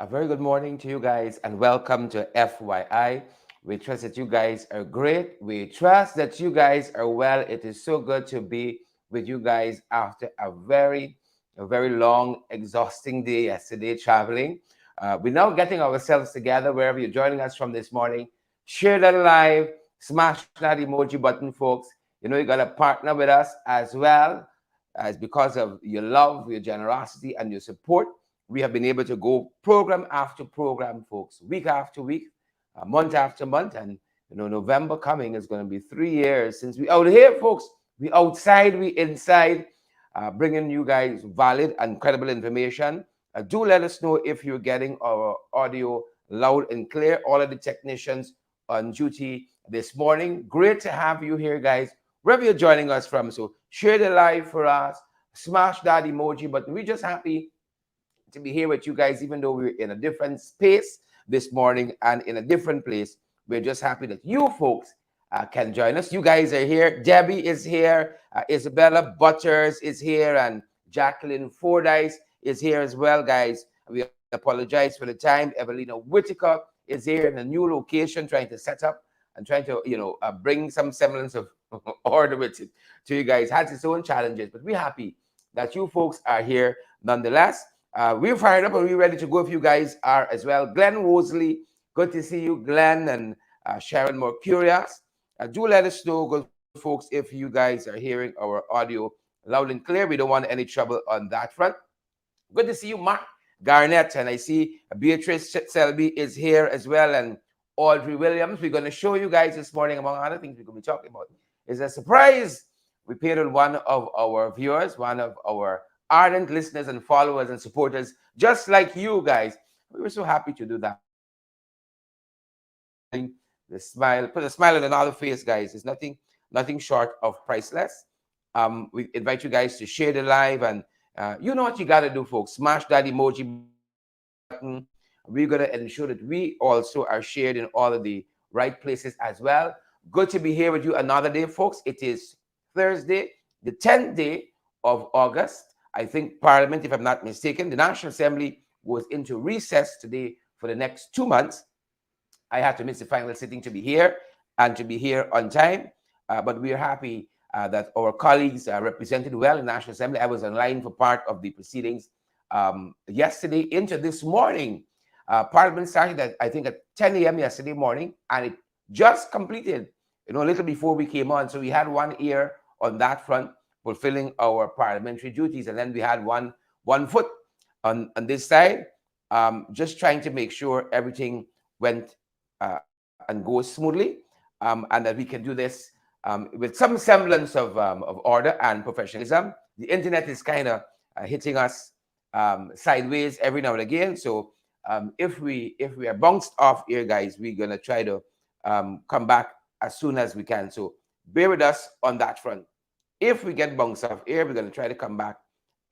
A very good morning to you guys and welcome to FYI. We trust that you guys are great. We trust that you guys are well. It is so good to be with you guys after a very long, exhausting day yesterday traveling. We're now getting ourselves together wherever you're joining us from this morning. Share that live, smash that emoji button, folks. You know, you got to partner with us as well as because of your love, your generosity, and your support we have been able to go program after program, folks, week after week, month after month, and November coming is going to be 3 years since we out here, folks. We outside, we inside, bringing you guys valid and credible information. Do let us know if you're getting our audio loud and clear. All of the technicians on duty this morning. Great to have you here, guys, wherever you're joining us from. So share the live for us, smash that emoji button. We're just happy to be here with you guys, even though we're in a different space this morning and in a different place. We're just happy that you folks can join us. You guys are here. Debbie is here. Isabella Butters is here. And Jacqueline Fordyce is here as well, guys. We apologize for the time. Evelina Whitaker is here in a new location trying to set up and trying to, bring some semblance of order with it to you guys. Has its own challenges, but we're happy that you folks are here nonetheless. We're fired up and we're ready to go if you guys are as well. Glenn Wosley, good to see you, Glenn, and Sharon Mercurius. Do let us know, good folks, if you guys are hearing our audio loud and clear. We don't want any trouble on that front. Good to see you, Mark Garnett, and I see Beatrice Selby is here as well, and Audrey Williams. We're going to show you guys this morning, among other things we're going to be talking about, is a surprise we paid on one of our viewers, one of our ardent listeners and followers and supporters, just like you guys. We were so happy to do that. The smile, put a smile on another face, guys. It's nothing short of priceless. We invite you guys to share the live, and you know what you got to do, folks. Smash that emoji button. We're going to ensure that we also are shared in all of the right places as well. Good to be here with you another day, folks. It is Thursday, the 10th day of August. I think Parliament, if I'm not mistaken, the National Assembly goes into recess today for the next 2 months. I had to miss the final sitting to be here and to be here on time, but we are happy that our colleagues are represented well in the National Assembly. I was online for part of the proceedings yesterday into this morning. Parliament started at, I think, at 10 a.m. yesterday morning, and it just completed, a little before we came on. So we had 1 year on that front, fulfilling our parliamentary duties, and then we had one foot on this side, just trying to make sure everything went and goes smoothly, and that we can do this with some semblance of order and professionalism. The internet is kind of hitting us sideways every now and again, so if we are bounced off here, guys, we're gonna try to come back as soon as we can. So bear with us on that front. If we get bounced off here, we're going to try to come back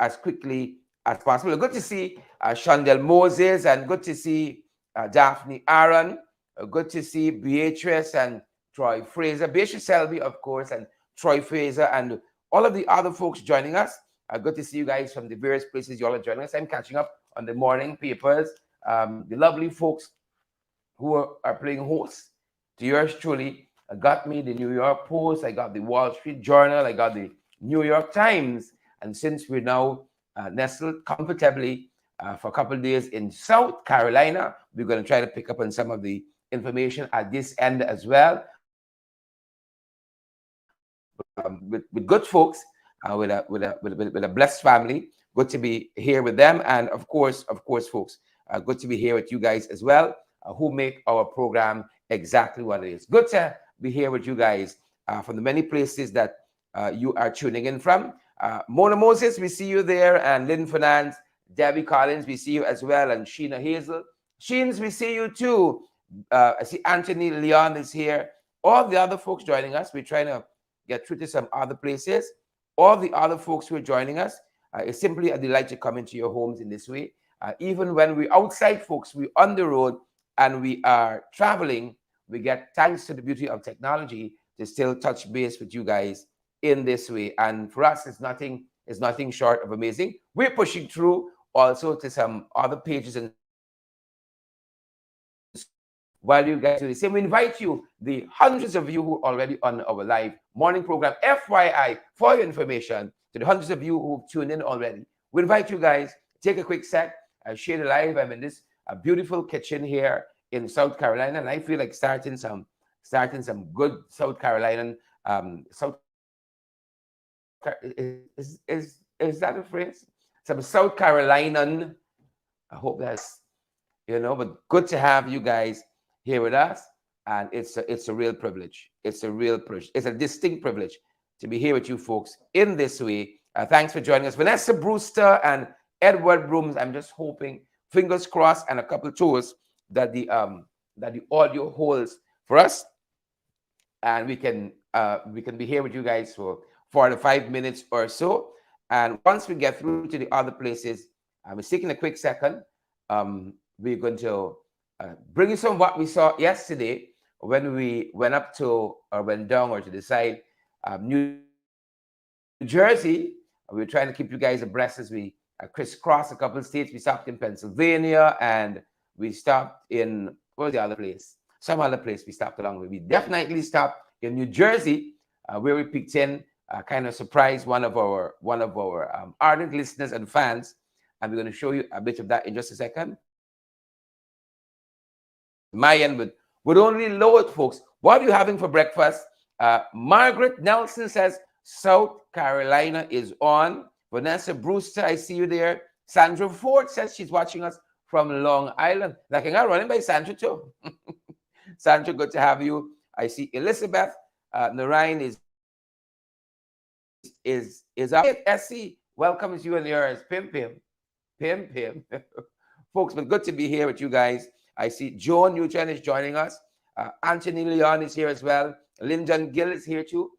as quickly as possible. Good to see Shondell Moses, and good to see Daphne Aaron. Good to see Beatrice and Troy Fraser. Beatrice Selby, of course, and Troy Fraser, and all of the other folks joining us. Good to see you guys from the various places you all are joining us. I'm catching up on the morning papers. The lovely folks who are playing host to yours truly. I got me the New York Post, I got the Wall Street Journal, I got the New York Times. And since we're now nestled comfortably for a couple of days in South Carolina, we're going to try to pick up on some of the information at this end as well. With good folks, with a blessed family. Good to be here with them. And of course, folks, good to be here with you guys as well, who make our program exactly what it is. Good to be here with you guys from the many places that you are tuning in from. Mona Moses, we see you there, and Lynn Fernandez, Debbie Collins, we see you as well, and Sheena Hazel. Sheens, we see you too. I see Anthony Leon is here. All the other folks joining us, we're trying to get through to some other places. All the other folks who are joining us, it's simply a delight to come into your homes in this way. Even when we're outside, folks, we're on the road and we are traveling, we get, thanks to the beauty of technology, to still touch base with you guys in this way. And for us, it's nothing short of amazing. We're pushing through also to some other pages and while you guys do the same, we invite you, the hundreds of you who are already on our live morning program, FYI, for your information, to the hundreds of you who tuned in already, we invite you guys, take a quick sec, share the live. I'm in this beautiful kitchen here in South Carolina, and I feel like starting some good South Carolinian, South is that a phrase? Some South Carolinian. I hope that's, but good to have you guys here with us, and it's a real privilege. It's a real privilege. It's a distinct privilege to be here with you folks in this way. Thanks for joining us, Vanessa Brewster and Edward Brooms. I'm just hoping, fingers crossed, and a couple toes that the audio holds for us, and we can be here with you guys for 4 to 5 minutes or so. And once we get through to the other places, I'm taking a quick second. We're going to bring you some of what we saw yesterday when we went up to, or went down, or to the side, New Jersey. We were trying to keep you guys abreast as we crisscross a couple of states. We stopped in Pennsylvania, and we stopped in, what was the other place? Some other place we stopped along with. We definitely stopped in New Jersey, where we picked in, kind of surprised one of our ardent listeners and fans, and we're going to show you a bit of that in just a second. My end would only load, folks. What are you having for breakfast? Margaret Nelson says South Carolina is on. Vanessa Brewster, I see you there. Sandra Ford says she's watching us from Long Island. Like, I'm running by Sandra too. Sandra, good to have you. I see Elizabeth Narayan is up. Essie welcomes you and yours. Pim. Folks, but good to be here with you guys. I see Joan Newton is joining us. Anthony Leon is here as well. Lyndon Gill is here too.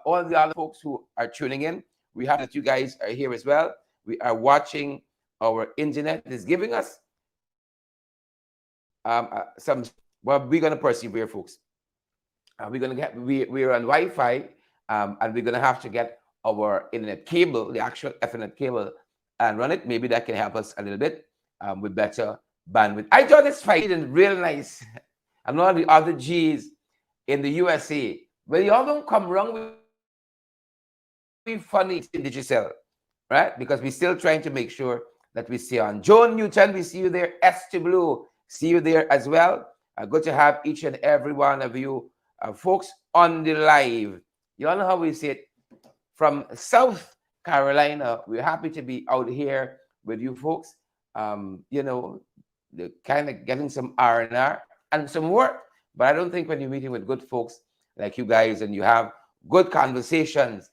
All the other folks who are tuning in, we have that you guys are here as well. We are watching our internet. It is giving us some. Well, we're gonna persevere, folks. We're on Wi-Fi, and we're gonna have to get our internet cable, the actual Ethernet cable, and run it. Maybe that can help us a little bit with better bandwidth. I thought this fight is real nice. And all the other G's in the USA. Well, y'all don't come wrong with funny in Digicel, right? Because we're still trying to make sure that we stay on. Joan Newton, we see you there. ST Blue, see you there as well. Good to have each and every one of you folks on the live. You all know how we say it. From South Carolina, we're happy to be out here with you folks. The kind of getting some R&R and some work. But I don't think when you're meeting with good folks like you guys and you have good conversations,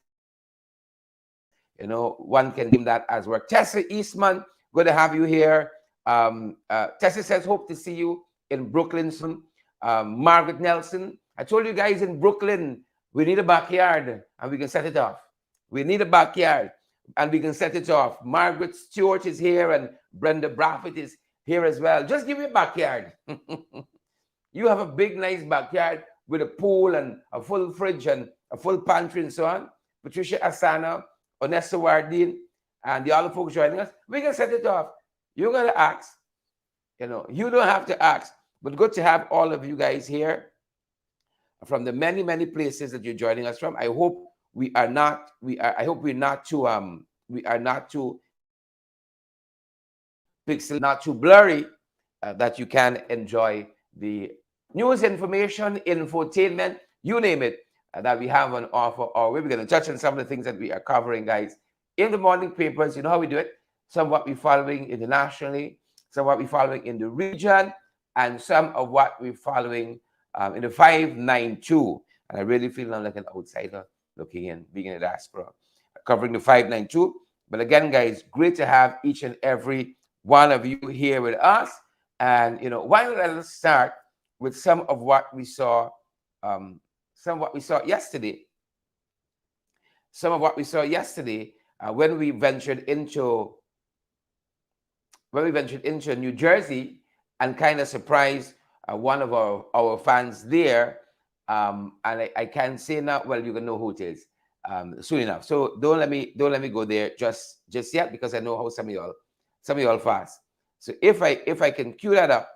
one can deem that as work. Tessa Eastman, good to have you here. Tessa says, hope to see you in Brooklyn soon. Margaret Nelson, I told you guys in Brooklyn, we need a backyard and we can set it off. We need a backyard and we can set it off. Margaret Stewart is here and Brenda Braffett is here as well. Just give me a backyard. You have a big, nice backyard with a pool and a full fridge and a full pantry and so on. Patricia Asana, Onessa Wardin, and the other folks joining us, we can set it off. You're going to ask. You don't have to ask. But good to have all of you guys here from the many, many places that you're joining us from. I hope we're not too pixel, not too blurry, that you can enjoy the news, information, infotainment, you name it, that we have on offer. Or we're going to touch on some of the things that we are covering, guys, in the morning papers. You know how we do it. Some of what we're following internationally, some of what we're following in the region, and some of what we're following in the 592. And I really feel like an outsider looking in, being in the diaspora, covering the 592. But again, guys, great to have each and every one of you here with us. And why don't I start with some of what we saw, yesterday. Some of what we saw yesterday when we ventured into New Jersey and kind of surprised one of our fans there. And I can't say now. Well, you can know who it is soon enough. So don't let me go there just yet, because I know how some of y'all fast. So if I can cue that up,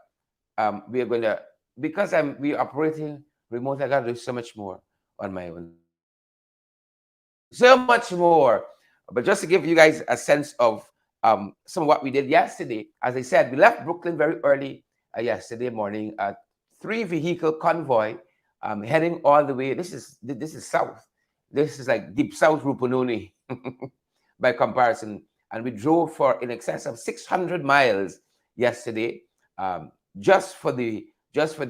we are going to because we operating remote, I gotta do so much more on my own. So much more. But just to give you guys a sense of some of what we did yesterday, as I said, we left Brooklyn very early yesterday morning. Three vehicle convoy heading all the way. This is south. This is like deep south Rupununi by comparison. And we drove for in excess of 600 miles yesterday, um, just for the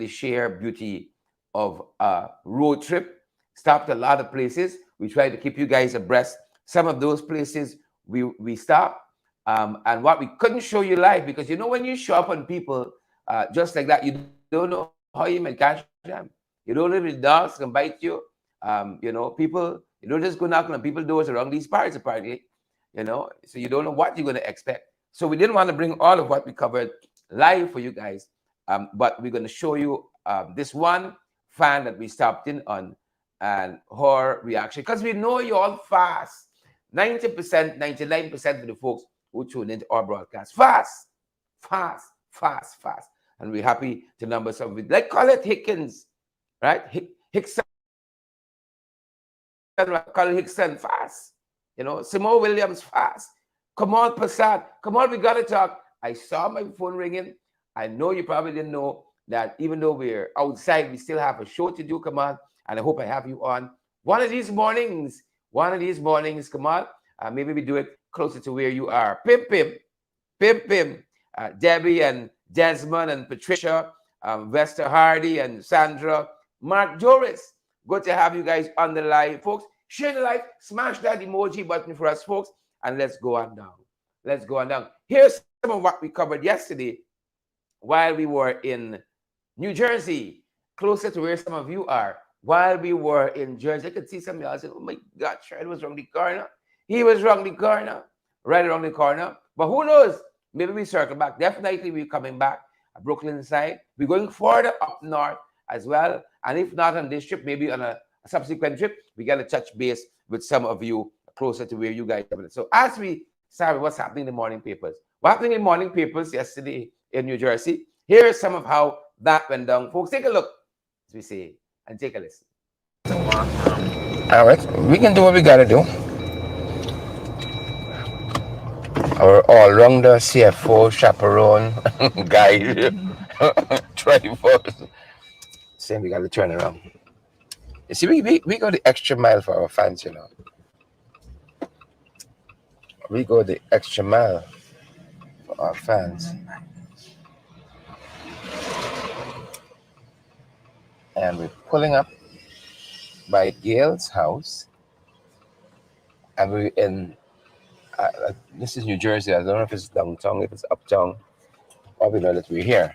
sheer beauty of a road trip. Stopped a lot of places. We tried to keep you guys abreast. Some of those places we stopped, and what we couldn't show you live, because when you show up on people just like that, you don't know how you might catch them. You don't know if the dogs can bite you. People, you don't just go knocking on people's doors around these parts apparently. So you don't know what you're going to expect. So we didn't want to bring all of what we covered live for you guys, but we're going to show you this one fan that we stopped in on and her reaction, because we know you all fast. 90%, 99% of the folks who tune into our broadcast fast, fast, fast, fast. And we're happy to number some of it. Like Colette Hickens, right? Hickson, right? Colette Hickson, fast. Simone Williams, fast. Kamal Passad, Kamal, we got to talk. I saw my phone ringing. I know you probably didn't know that even though we're outside, we still have a show to do, Kamal. And I hope I have you on one of these mornings, Kamal. Maybe we do it closer to where you are. Pim, pim, pim, pim. Debbie and Desmond and Patricia, Vesta Hardy and Sandra, Mark Joris. Good to have you guys on the live, folks. Share the live, smash that emoji button for us, folks, and let's go on down. Let's go on down. Here's some of what we covered yesterday while we were in New Jersey, closer to where some of you are. While we were in Jersey, I could see some of y'all saying, oh my God, Shred was around the corner. He was around the corner, right around the corner. But who knows? Maybe we circle back. Definitely we're coming back at Brooklyn side. We're going further up north as well. And if not on this trip, maybe on a subsequent trip, we got to touch base with some of you closer to where you guys are. So as we start with what's happening in the morning papers. What happened in the morning papers yesterday in New Jersey? Here's some of how that went down. Folks, take a look, as we say, and take a listen. All right, we can do what we got to do. Our all-rounder CFO, chaperone, guide, 24. Saying we got to turn around. You see, we go the extra mile for our fans, We go the extra mile for our fans. And we're pulling up by Gail's house. And we're in, this is New Jersey. I don't know if it's downtown, if it's uptown. Probably know that we're here.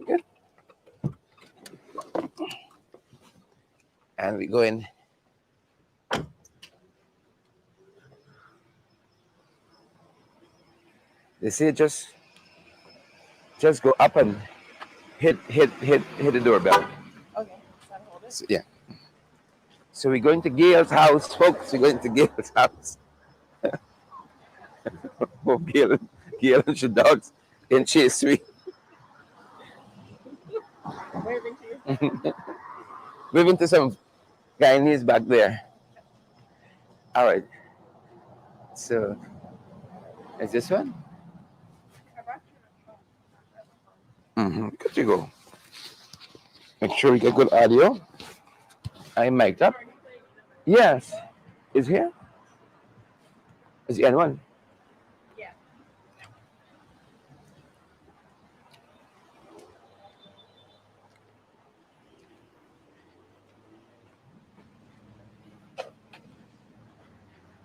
Good. And we go in. They say just go up and hit the doorbell. Okay. Hold it. So, yeah. So we're going to Gail's house, folks. We're going to Gail's house. Oh, Gail and your dogs in chase me. Waving to you. Moving to some Guyanese back there. All right. So, is this one? Good to go. Make sure we get good audio. I'm mic'd up. Yes. Is here? Is the N1? Yeah.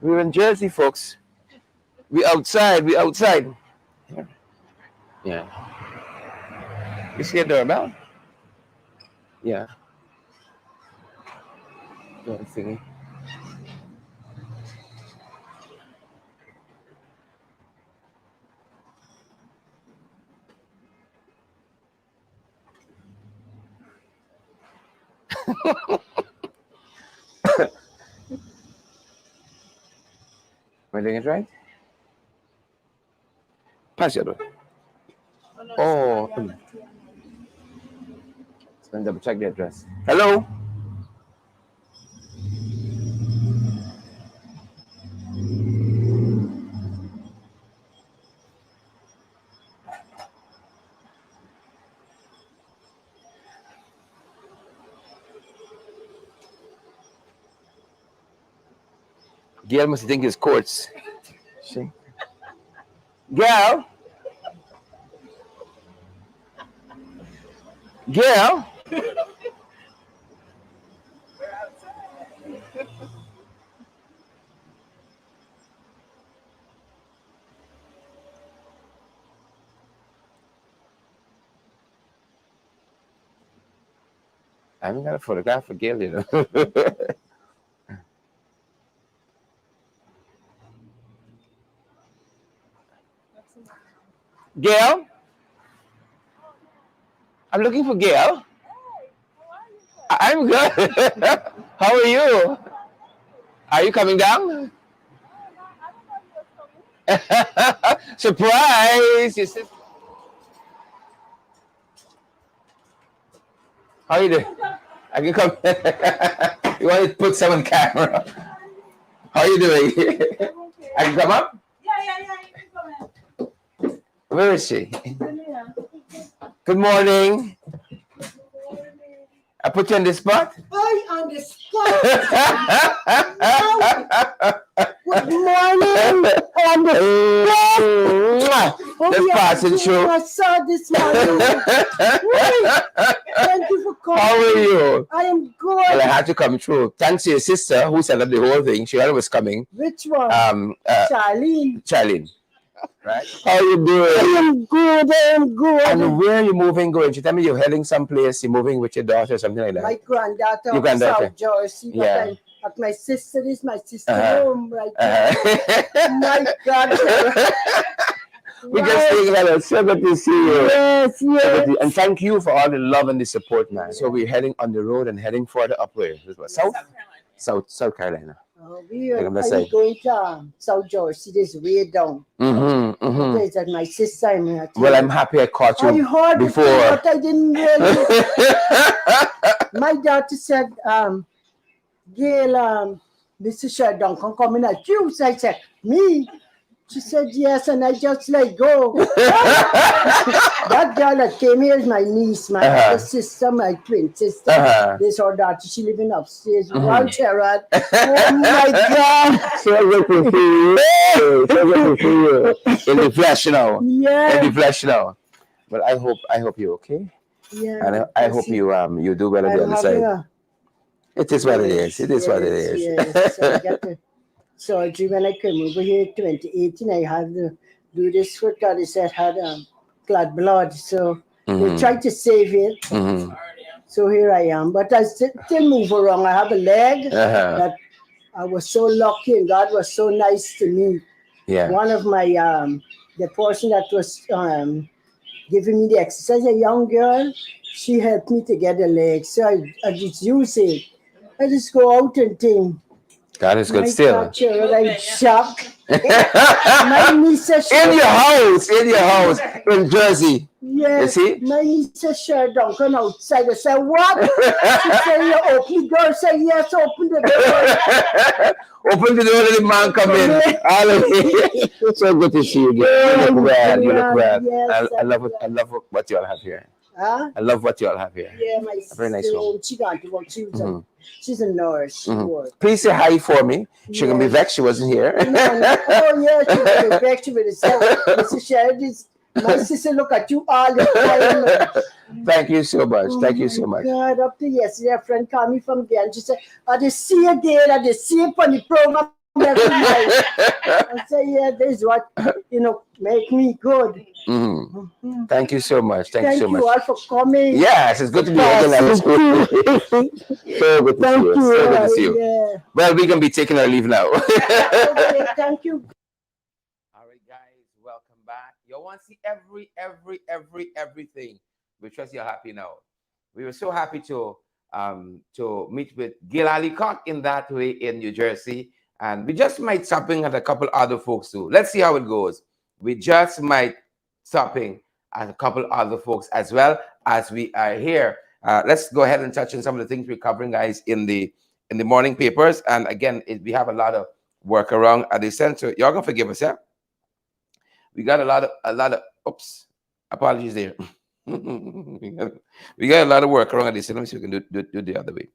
We're in Jersey, folks. We outside. We outside. Yeah. You see a doorbell? Yeah. Don't thingy. Am I doing it right? Pass your door. Oh, no, Oh. yeah, Let me double check the address. Hello? Gail must think it's courts. See? Gail? Gail? I haven't got a photograph of Gail, you know. Gail? I'm looking for Gail. I'm good. How are you? Are you coming down? Surprise! Your sister. How are you doing? I can come. You want to put some on camera? How are you doing? I can come up? Yeah, you can come in. Where is she? Good morning. I put you on the spot? I on the spot. Good morning. On the spot. Just passing through. I saw this morning. Thank you for calling. How are you? I am good. Well, I had to come through. Thanks to your sister who set up the whole thing. She always coming. Which one? Charlene. Charlene. Right? How you doing? I am good. I am good. And where are you moving going? You tell me you're heading someplace, you're moving with your daughter or something like that. My granddaughter Your of granddaughter. South Jersey. But Yeah. at my sister's Uh-huh. home right now. My God. We just think that it's so good to see you. Yes, So yes. and thank you for all the love and the support, man. So we're heading on the road and heading further up where? South Carolina. We are I'm gonna say. going to South Jersey. This way down. There's my sister. Well, I'm happy I caught I you heard before. it, but I didn't really. My daughter said, Gail, Mrs. Sheridan can come in at you. So I said, me? She said, yes, and I just let go. That girl that came here is my niece, my other sister, my twin sister. This her daughter, she living upstairs. Wow, Gerard. Oh my God. So good to see you. So good to see you. In the flesh now. Yeah. In the flesh now. But I hope you're okay. Yeah. And I hope you do well on the other side. It is what it is. It is what it is. Yes. I got the surgery when I came over here 2018. I had to do this foot because they said I had clot blood. So they tried to save it. So here I am. But I still move around. I have a leg that I was so lucky and God was so nice to me. Yeah. One of my, the person that was giving me the exercise, a young girl, she helped me to get a leg. So I just use it. I just go out and think. God is good still. I'm shocked. My niece said In your house, in Jersey. Yes, You see? my niece said, sure, don't come outside. I said, what? She said, you open the door. I said, yes, open the door. Open the door, let the man come in. Hallelujah. So good to see you again. You look well. You look well. Yes, I love what you all have here. Huh? I love what you all have here. Yeah, my sister, very nice one. she got to work. She's a nurse. She works. Please say hi for me. She can be vexed she wasn't here. No. Oh, yeah, she will be vexed with herself. Mrs. Sheridan, my sister look at you all the time. Thank you so much. Thank you so much. God, up to yesterday, a friend called me from there and she said, I just see you there, I just see you on the program every night. I said, yeah, this is what, make me good. Thank you so much. Thank you so much. Thank you all for coming. Yes, it's good to be here. So good to see you. So good to see you. Yeah. Well, we can be taking our leave now. Okay, thank you. All right, guys, welcome back. You want to see everything. We trust you're happy now. We were so happy to meet with Gil Alicock in that way in New Jersey, and we just might stopping at a couple other folks too. Let's see how it goes. We just might stopping at a couple other folks as well as we are here. let's go ahead and touch on some of the things we're covering, guys, in the morning papers. And again, we have a lot of work around at the center. Y'all gonna forgive us, yeah? We got a lot of oops, apologies there. We got a lot of work around at this. Let me see if we can do the other way.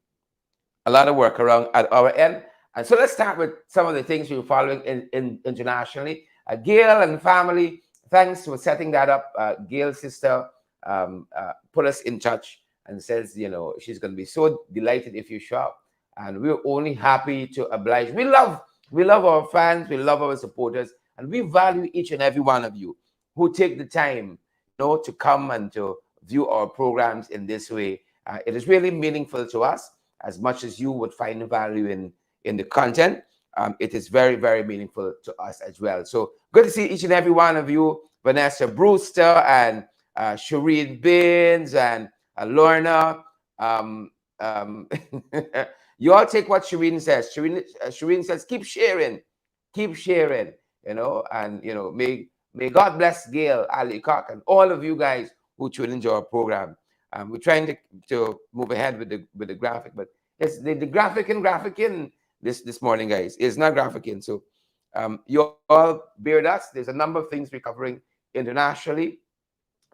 A lot of work around at our end. And so let's start with some of the things we're following in internationally. Gail and family, thanks for setting that up. Gail's sister put us in touch and says, she's going to be so delighted if you show up. And we're only happy to oblige. We love our fans, we love our supporters, and we value each and every one of you who take the time, to come and to view our programs in this way. It is really meaningful to us as much as you would find value in the content. It is very, very meaningful to us as well. So good to see each and every one of you, Vanessa Brewster and Shireen Baines and Lorna. You all take what Shireen says. Shireen says, keep sharing, and may God bless Gail, Ali Cock, and all of you guys who tune into our program. We're trying to move ahead with the graphic, but it's the graphicing this morning, guys. It's not graphicing. So you all bear with us. There's a number of things we're covering internationally,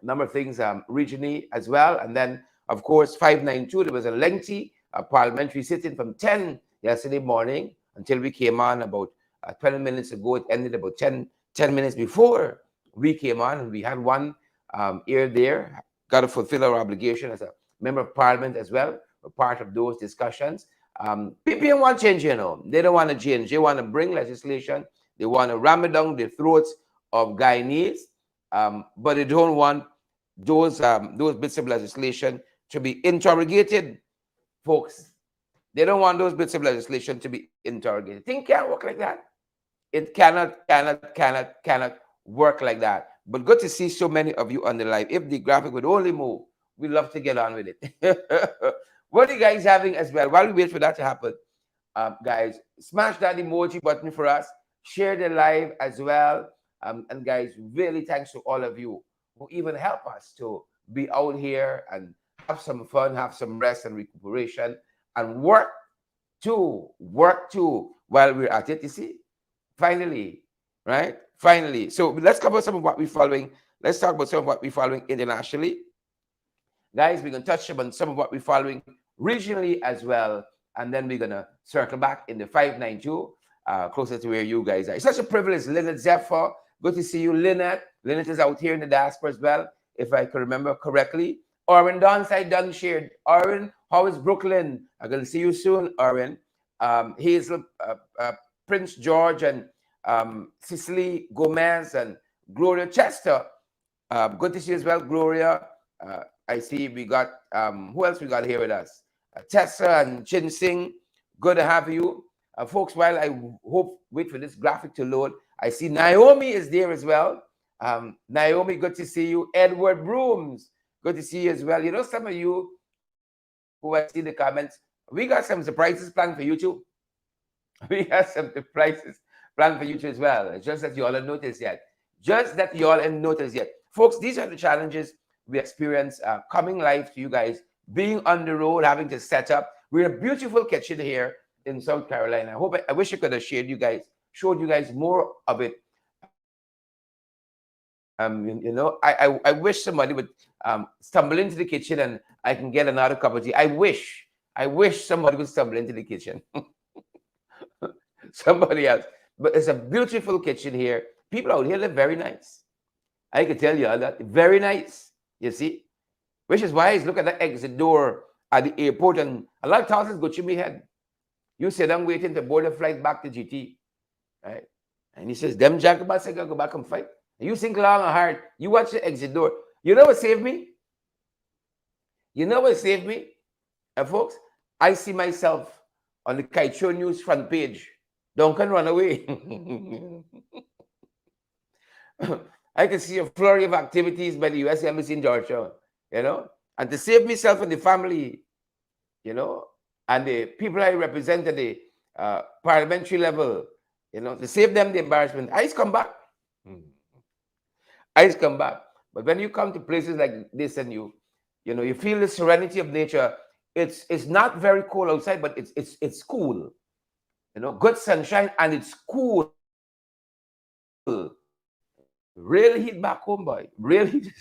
a number of things regionally as well. And then, of course, 592, there was a lengthy parliamentary sitting from 10 yesterday morning until we came on about 20 minutes ago. It ended about 10 minutes before we came on, and we had one ear there. Got to fulfill our obligation as a member of parliament as well. We're part of those discussions. PPM want change, They don't want to change. They want to bring legislation. They want to ram it down the throats of Guyanese, but they don't want those bits of legislation to be interrogated, folks. They don't want those bits of legislation to be interrogated. Things can't work like that. It cannot work like that. But good to see so many of you on the live. If the graphic would only move, we'd love to get on with it. What are you guys having as well? While we wait for that to happen, guys, smash that emoji button for us. Share the live as well. And guys, really thanks to all of you who even help us to be out here and have some fun, have some rest and recuperation, and work too while we're at it. You see, finally, right? Finally. So let's cover some of what we're following. Let's talk about some of what we're following internationally. Guys, we're going to touch on some of what we're following regionally as well. And then we're going to circle back in the 592, closer to where you guys are. It's such a privilege. Lynette Zephyr, good to see you, Lynette. Lynette is out here in the diaspora as well, if I can remember correctly. Orrin Donside done shared. Orrin, how is Brooklyn? I'm going to see you soon, Orrin. Hazel, Prince George, and Cicely Gomez, and Gloria Chester. Good to see you as well, Gloria. I see we got, who else we got here with us? Tessa and Chin Sing. Good to have you. Folks, while I wait for this graphic to load, I see Naomi is there as well. Naomi, good to see you. Edward Brooms, good to see you as well. Some of you who I see the comments, we got some surprises planned for you too. We got some surprises planned for you too as well. It's just that you all have noticed yet. Folks, these are the challenges we experience coming live to you guys, being on the road, having to set up. We're in a beautiful kitchen here in South Carolina. I wish I could have showed you guys more of it. I wish somebody would stumble into the kitchen and I can get another cup of tea. I wish somebody would stumble into the kitchen. Somebody else. But it's a beautiful kitchen here. People out here live very nice. I can tell you that. Very nice. You see? Which is why I look at the exit door at the airport, and a lot of thousands go to me head. You sit down waiting to board a flight back to GT. Right? And he says, them jacobas are going to go back and fight. And you think long and hard. You watch the exit door. You know what saved me? And folks, I see myself on the Kite Show News front page. Duncan run away. I can see a flurry of activities by the U.S. Embassy in Georgia, and to save myself and the family, and the people I represent at the parliamentary level, to save them the embarrassment. I come back. But when you come to places like this and you You feel the serenity of nature. It's not very cold outside, but it's cool. Good sunshine, and it's cool. Real heat back home, boy. Real heat.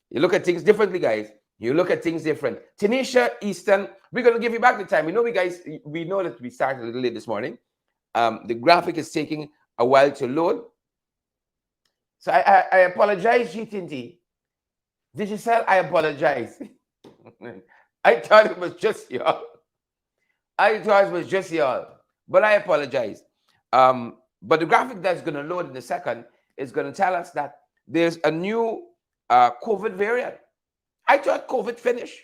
You look at things differently, guys. You look at things different. Tanisha Easton, we're gonna give you back the time. We know that we started a little late this morning. The graphic is taking a while to load. So I apologize, GTNT. Digicel, I apologize. I thought it was just y'all. I thought it was just y'all. But I apologize. But the graphic that's going to load in a second is going to tell us that there's a new COVID variant. I thought COVID finished.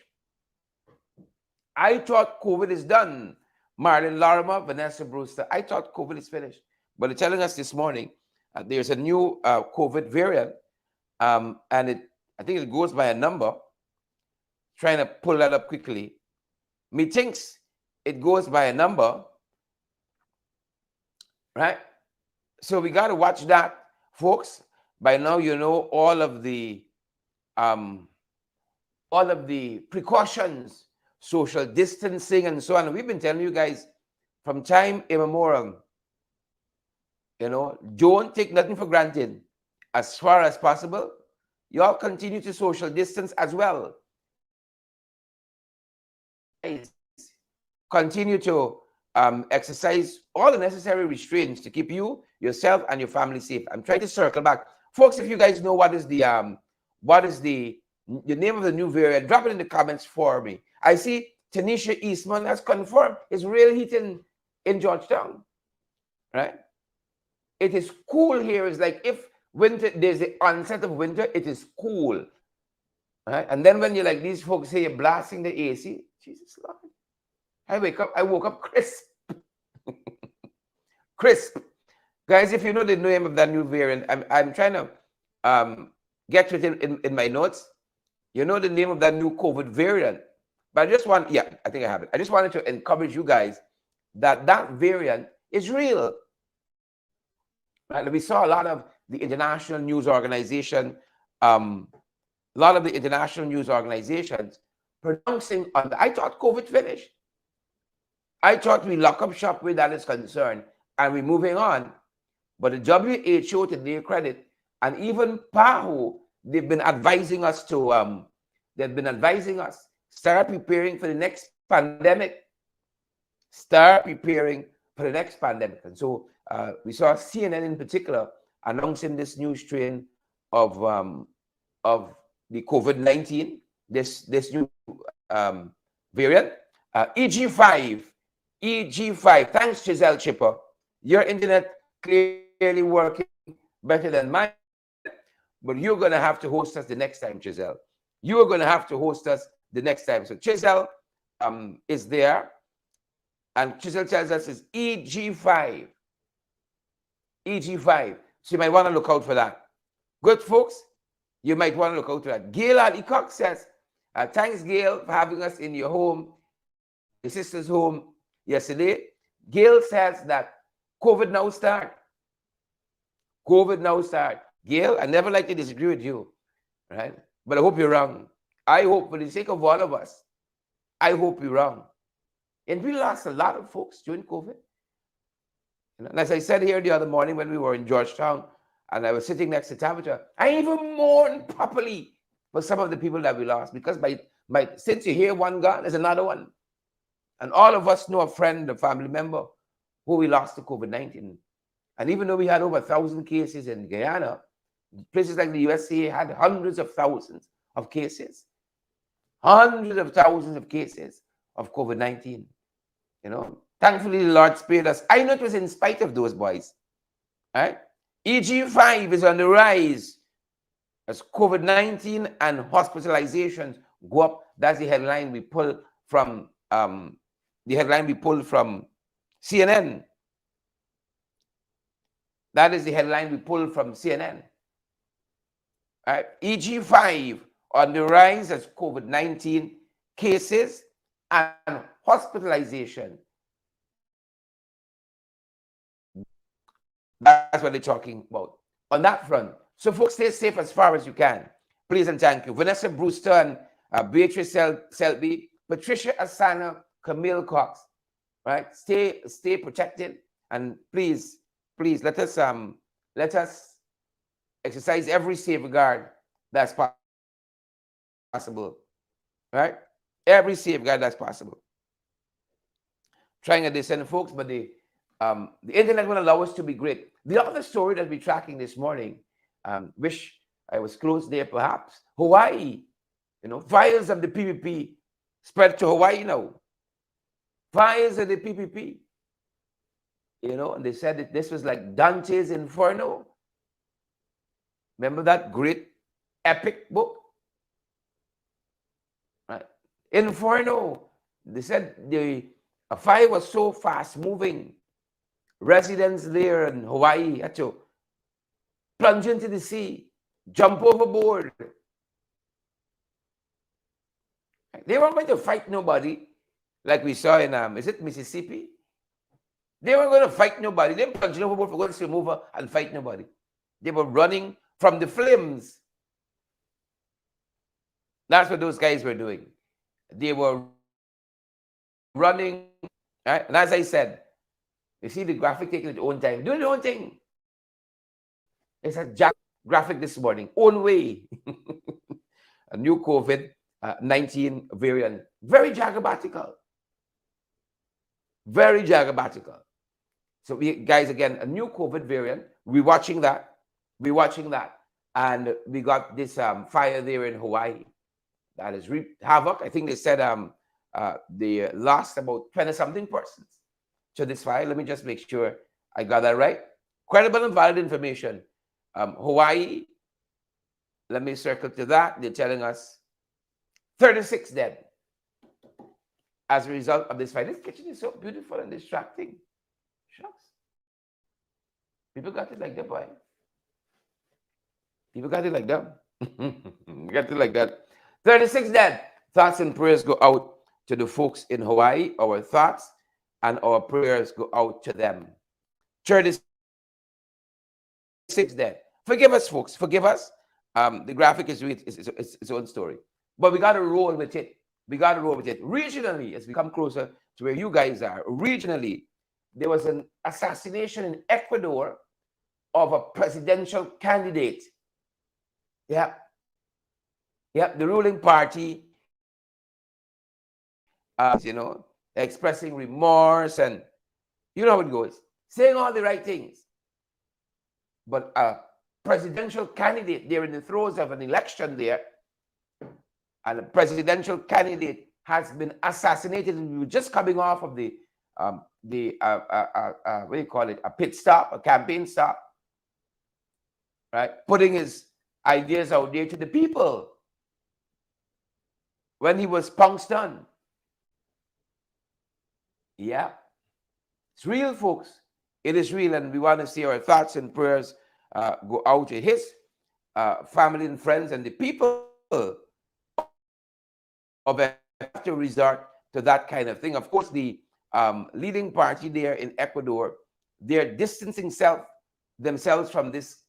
I thought COVID is done. Marlon Larimer, Vanessa Brewster, I thought COVID is finished. But they're telling us this morning there's a new COVID variant, and I think it goes by a number. Trying to pull that up quickly. Methinks it goes by a number, right? So we got to watch that, folks. By now, all of the precautions, social distancing, and so on. We've been telling you guys from time immemorial. Don't take nothing for granted. As far as possible, y'all continue to social distance as well. Continue to exercise all the necessary restraints to keep you, yourself, and your family safe. I'm trying to circle back, folks. If you guys know what is the name of the new variant, drop it in the comments for me. I see Tanisha Eastman has confirmed it's real heat in Georgetown, right? It is cool here. It's like if winter, there's the onset of winter, it is cool, right? And then when you're like these folks say you're blasting the AC, Jesus Lord. I woke up crisp. Crisp. Guys, if you know the name of that new variant, I'm trying to get to it in my notes. You know the name of that new COVID variant. But I think I have it. I just wanted to encourage you guys that variant is real. Right? We saw a lot of the international news organization, pronouncing on I thought COVID finished. I thought we lock up shop where that is concerned and we're moving on. But the WHO, to their credit, and even PAHO, they've been advising us start preparing for the next pandemic. And so we saw CNN in particular announcing this new strain of the COVID-19, this new variant, EG5. Thanks, Giselle Chipper. Your internet clearly working better than mine, but you're going to have to host us the next time, Giselle. You are going to have to host us the next time. So Giselle is there, and Giselle tells us it's EG5. EG5. So you might want to look out for that. Good, folks? You might want to look out for that. Gail Adcock says, thanks, Gail, for having us in your home, your sister's home yesterday. Gail says that COVID now start. Gail, I never like to disagree with you, right? But I hope you're wrong. I hope, for the sake of all of us, I hope you're wrong. And we lost a lot of folks during COVID. And as I said here the other morning when we were in Georgetown, and I was sitting next to Tabitha, I even mourned properly for some of the people that we lost, because since you hear one gone, there's another one. And all of us know a friend, a family member who we lost to COVID-19. And even though we had over 1,000 cases in Guyana, places like the USA had hundreds of thousands of cases. Hundreds of thousands of cases of COVID-19. Thankfully, the Lord spared us. I know it was in spite of those boys. Right? EG5 is on the rise as COVID-19 and hospitalizations go up. That's the headline we pull from CNN. That is the headline we pulled from CNN. Right? EG5 on the rise as COVID-19 cases and hospitalization. That's what they're talking about on that front. So folks, stay safe as far as you can. Please and thank you. Vanessa Brewster and Beatrice Selby, Patricia Asana, Camille Cox, right? Stay protected, and please let us exercise every safeguard that's possible, right? Every safeguard that's possible. Trying to descend folks, but the internet will allow us to be great. The other story that we're tracking this morning, wish I was close there perhaps, Hawaii. Files of the PPP spread to Hawaii now. Files of the PPP. And they said that this was like Dante's Inferno. Remember that great epic book? Right? Inferno. They said the fire was so fast moving. Residents there in Hawaii had to plunge into the sea, jump overboard. They weren't going to fight nobody, like we saw in is it Mississippi? They weren't going to fight nobody. They weren't plunging overboard for going to swim over and fight nobody. They were running from the flames. That's what those guys were doing. They were running, right? And as I said, you see the graphic taking its own time, doing their own thing. It's a graphic this morning, own way. A new COVID-19 variant, very jagabatical. Very jagabatical. So we guys, again, a new COVID variant. We're watching that. And we got this fire there in Hawaii that has wreaked havoc. I think they said they lost about 20-something persons to this fire. Let me just make sure I got that right. Credible and valid information. Hawaii, let me circle to that. They're telling us 36 dead as a result of this fire. This kitchen is so beautiful and distracting. Shucks. People got it like that, boy. People got it like that. Got it like that. 36 dead. Thoughts and prayers go out to the folks in Hawaii. Our thoughts and our prayers go out to them. 36 dead. Forgive us, folks. Forgive us. The graphic is its own story. But we got to roll with it. Regionally, as we come closer to where you guys are, regionally, there was an assassination in Ecuador of a presidential candidate. Yeah. The ruling party, expressing remorse, and you know how it goes, saying all the right things. But a presidential candidate, they're in the throes of an election there, and a presidential candidate has been assassinated. We were just coming off of what do you call it, a pit stop, a campaign stop, right? Putting his ideas out there to the people when he was punked done. Yeah, it's real, folks. It is real, and we want to see our thoughts and prayers go out to his family and friends and the people of it have to resort to that kind of thing. Of course, the leading party there in Ecuador, they're distancing themselves from this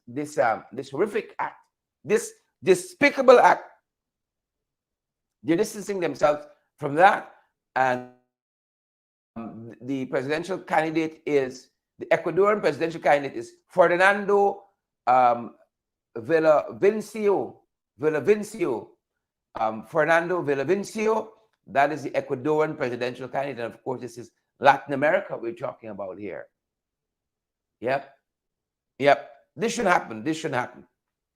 horrific act, this despicable act. They're distancing themselves from that, and the Ecuadorian presidential candidate is Fernando Villavicencio. Fernando Villavicencio, that is the Ecuadorian presidential candidate. And of course, this is Latin America we're talking about here. Yep. This should happen,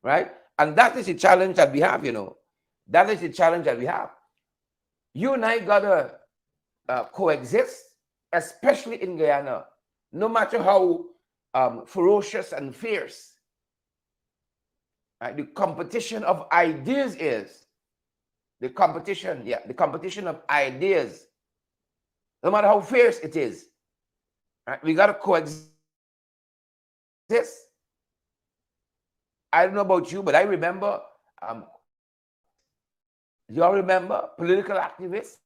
right? And that is the challenge that we have, That is the challenge that we have. You and I gotta coexist, especially in Guyana, no matter how ferocious and fierce, right, the competition of ideas is. The competition of ideas, no matter how fierce it is, right, we gotta coexist. I don't know about you, but I remember, y'all remember political activists,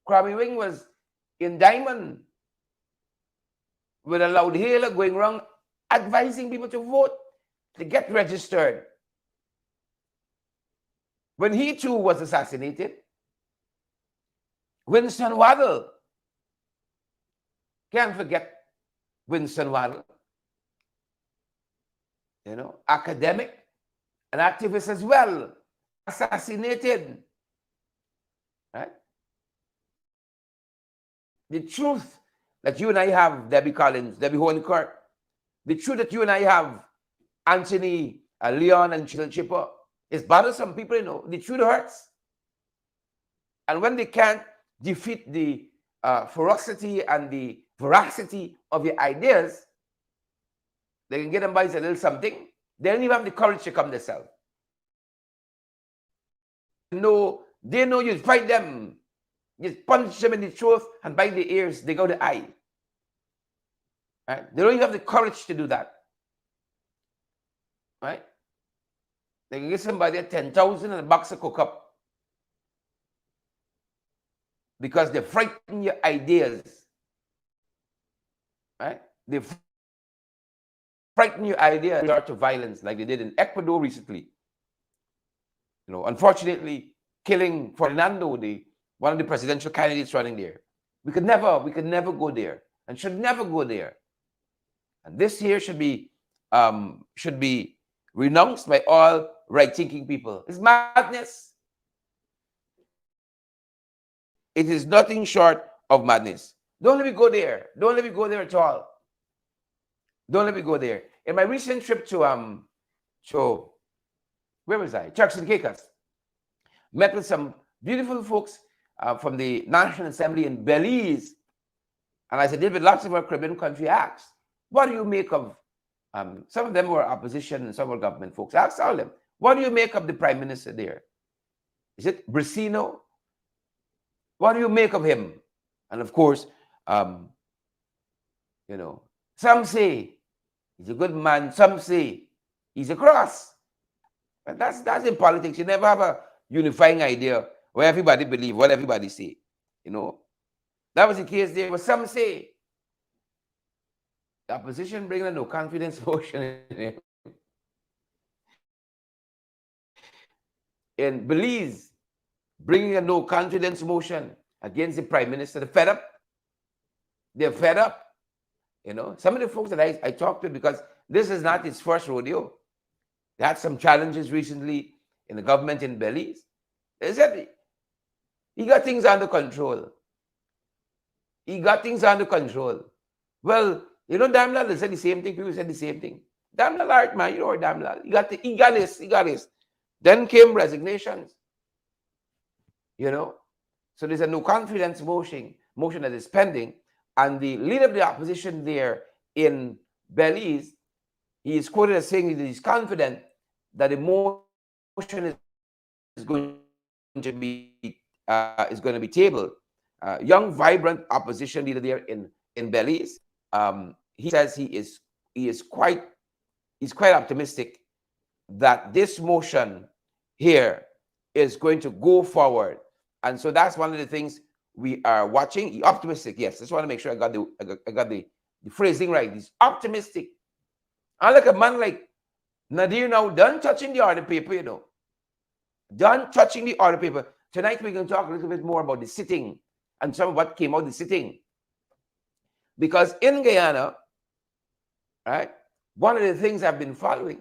Kwame Wing was in Diamond with a loud hailer going around advising people to vote, to get registered. when he too was assassinated, Winston Waddell, can't forget Winston Waddell, academic, an activist as well, assassinated. Right? The truth that you and I have, Debbie Collins, Debbie Hornkirk, the truth that you and I have, Anthony, Leon, and Chipper, is bothersome. People, the truth hurts. And when they can't defeat the ferocity and the veracity of your ideas, they can get them by a little something. They don't even have the courage to come themselves. They know you fight them. You punch them in the throat and bite the ears, they go the eye. Right? They don't even have the courage to do that. Right? They can give somebody 10,000 and a box of cook-up because they frighten your ideas. Right? They frighten your ideas to violence like they did in Ecuador recently. Unfortunately, killing Fernando, one of the presidential candidates running there. We could never go there and should never go there. And this here should be renounced by all right-thinking people. It's madness. It is nothing short of madness. Don't let me go there. Don't let me go there at all. Don't let me go there. In my recent trip to where was I? Turks and Caicos. Met with some beautiful folks from the National Assembly in Belize. And as I did with lots of our Caribbean country, asked, what do you make of, some of them were opposition and some were government folks. I asked all of them, what do you make of the Prime Minister there? Is it Brasino? What do you make of him? And of course, some say he's a good man. Some say he's a cross. And that's in politics. You never have a unifying idea where everybody believe what everybody say. That was the case there. But some say the opposition bringing a no confidence motion in Belize, bringing a no confidence motion against the Prime Minister. They're fed up. They're fed up. Some of the folks that I talked to, because this is not his first rodeo. They had some challenges recently in the government in Belize. They said he got things under control. He got things under control. Well, Damlal, they said the same thing. People said the same thing. Damlal, art man, what Damlal? He got this. Then came resignations. So there's a no confidence motion that is pending. And the leader of the opposition there in Belize, he is quoted as saying that he's confident that the motion is going to be tabled. Young, vibrant opposition leader there in Belize. He says he's quite optimistic that this motion here is going to go forward. And so that's one of the things we are watching. Optimistic, yes. Just want to make sure I got the phrasing right. He's optimistic. And like a man like Nadir now, done touching the order paper, Done touching the order paper. Tonight we're going to talk a little bit more about the sitting and some of what came out of the sitting. Because in Guyana, right, one of the things I've been following,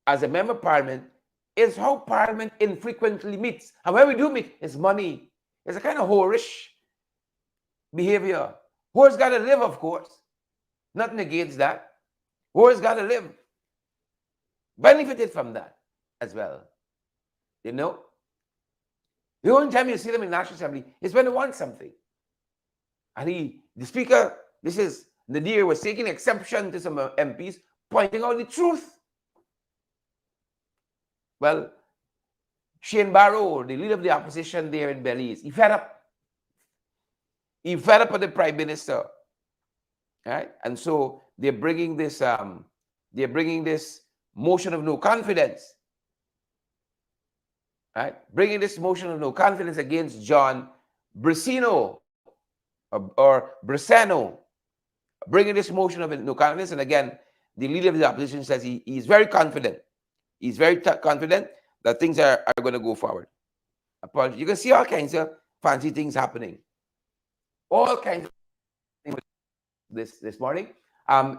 as a member of parliament, is how parliament infrequently meets. And when we do meet, it's money. It's a kind of whorish behavior. Whore's got to live, of course. Nothing against that. Whore's got to live. Benefited from that as well. The only time you see them in National Assembly is when they want something. And the speaker, this is Nadir, was taking exception to some MPs, pointing out the truth. Well, Shane Barrow, the leader of the opposition there in Belize, he fed up. He fed up with the Prime Minister. Right? And so they're bringing this motion of no confidence. Right? Bringing this motion of no confidence against John Brasino or Brasano. Bringing this motion of no confidence. And again, the leader of the opposition says he is very confident He's very confident that things are going to go forward. You can see all kinds of fancy things happening. All kinds of things this morning.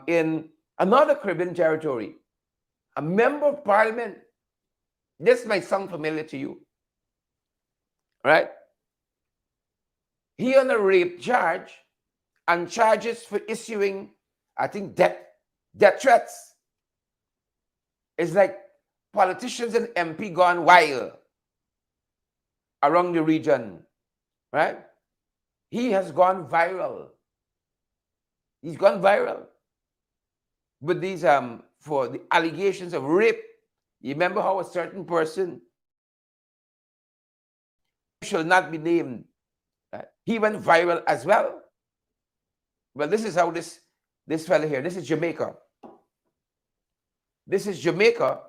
In another Caribbean territory, a member of parliament, this might sound familiar to you, right? He on a rape charge and charges for issuing, I think, death threats. It's like politicians and MP gone wild around the region, right? He has gone viral. He's gone viral with these for the allegations of rape. You remember how a certain person shall not be named, he went viral as well. Well, this is how this fella here. This is Jamaica. This is Jamaica,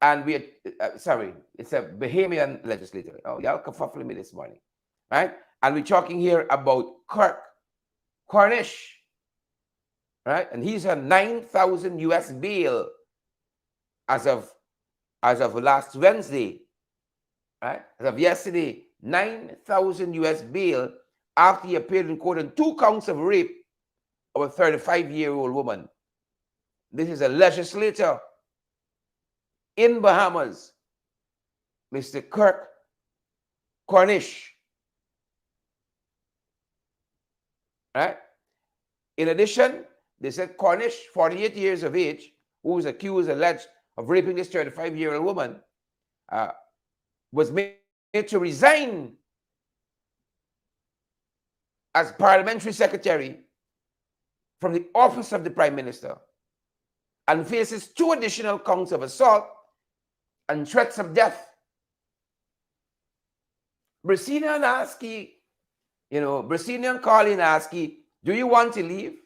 and we sorry, it's a Bahamian legislator. Oh, y'all kerfuffling me this morning, right? And we're talking here about Kirk Cornish, right? And he's a 9,000 US bail as of last Wednesday, right? As of yesterday, 9,000 US bail after he appeared in court on 2 counts of rape of a 35-year-old woman. This is a legislator in Bahamas, Mr. Kirk Cornish, right? In addition, they said Cornish, 48 years of age, who was alleged of raping this 35-year-old woman, was made to resign as parliamentary secretary from the office of the Prime Minister and faces 2 additional counts of assault and threats of death. Brasina and Aski, Brasina and Colin Aski, do you want to leave?